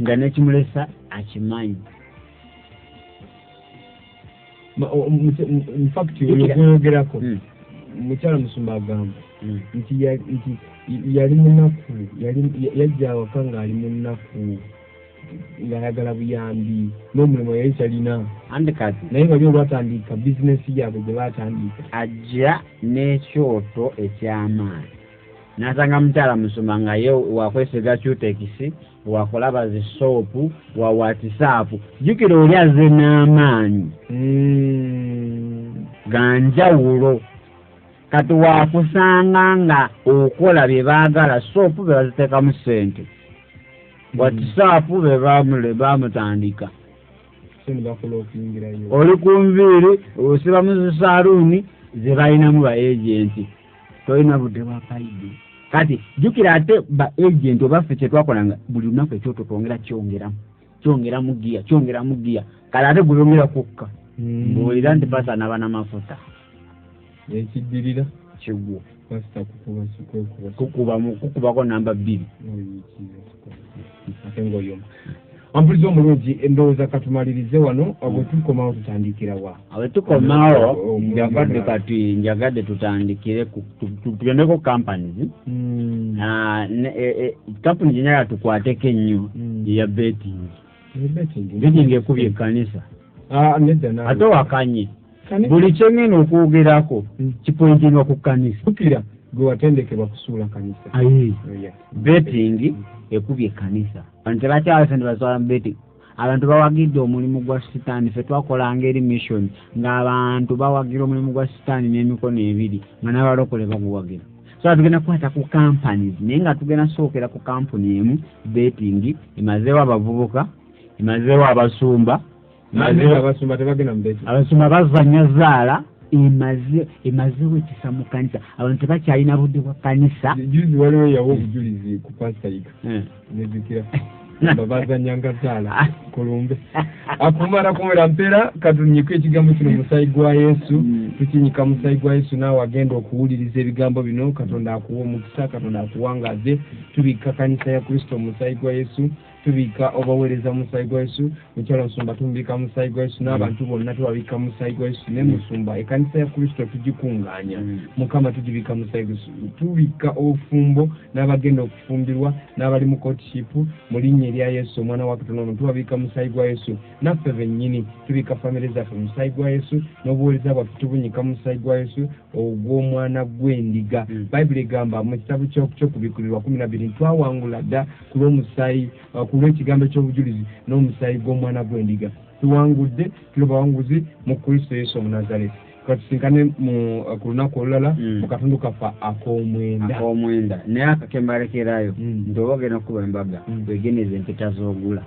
Speaker 2: nga nekimulesa akimanyi
Speaker 1: in fact oyogerako mukyala musumba agamba nti yali munaku yajja awaka ng'ali munaku ng'ayagala buyambi n'omulimu yali talina naye bali olwatandika bizinesi yaabwe gye batandika
Speaker 2: ajja n'ekyoto eky'amaanyi n'asanga mukyala musumba nga ye wakwesiga cutekisi wakulaba zisoopu wa WhatsApp jjukira oli azze n'amaanyi ganjawulo kati wakusanga nga okola bye baagala soopu be baziteekamu ssente WhatsApp be bamutandika oli ku nviiri osiba mu zisaaluuni ze balinamu ba agenti tolina budde bwa paidi kati jjukira ate ba agent obaffe kyetwakolanga buli lunaku ekyoto twongera kyongeramu giya kale ate guyongera kukka mbuulira nti pasa naba n'amafuta
Speaker 1: ekiddirira
Speaker 2: kigwo
Speaker 1: kukuba
Speaker 2: kukubako namba 2
Speaker 1: ampuliza omulungi endowooza katumalirize wano bwe tukomawo tutandikira wa
Speaker 2: awe tukomawo njagadde tutandikire tugendeko companies company gyenyala tukwateko ennyo ya betting ekubye ekkanisa ate wakanye buli kyengenda okwogerako kipointinga ku kkanisa
Speaker 1: tukira gwe watendekebwa kusuula kanisa
Speaker 2: betting ekubye ekkanisa abantu tebakyala sente baswala mu betting abantu bawagidde omulimu gwa sitaani ffe twakolanga eri mission ng'abantu bawagira omulimu gwa sitaani n'emikono ebiri nga n'abalokole baguwagira so tugenda kukwata ku companies naye nga tugenda sookera ku kampuni emu betting emazeewo abavubuka emazeewo abasumba abasumba bazanya zaala emazeewo ekisa mu kanisa abantu tebakyalina budde bwa kanisa
Speaker 1: juzi waliwo yawa obujulizi ku pasitayiga nezikira babazanyanga zaala kulumbe akumala kumera mpera katunyiko ekigambo kino musayi gwa Yesu tukinyika musayi gwa Yesu naawe agenda okuwuliriza ebigambo bino katonda akuwa omukisa katonda akuwangaze tubika kanisa ya Kristo musayi gwa Yesu tubika obaweereza musayi gwa Yesu mukyala musumba tumbika musayi gwa Yesu n'abantu bonna tubabika musayi gwa Yesu ne musumba ekanisa ya Kristo tugikunganya mukama tugibika musayi gwa Yesu tubika obufumbo n'abagenda okufumbirwa n'abali mu courtship mu linnya erya Yesu omwana wa Katonda tubabika musayi gwa Yesu naffe bennyini tubika famire zaffe musayi gwa Yesu n'obuweereza bwaffe tubunyika musayi gwa Yesu ogw'omwana gw'endiga Bayibuli egamba mu kitabu ky'okubikulirwa 12 twawangula dda ku lw'omusayi kulw'ekigambo ky'obujulizi n'omusayi gw'omwana gw'endiga tuwangudde tuli bawanguzi mu Kristo Yesu Omunazaleeti katusinkane ku lunaku olulala mu katundu kaffe ak'omwenda
Speaker 2: naye akakembalekerayo nti oba ogenda okukuba embaga wegeneza empeta z'ogula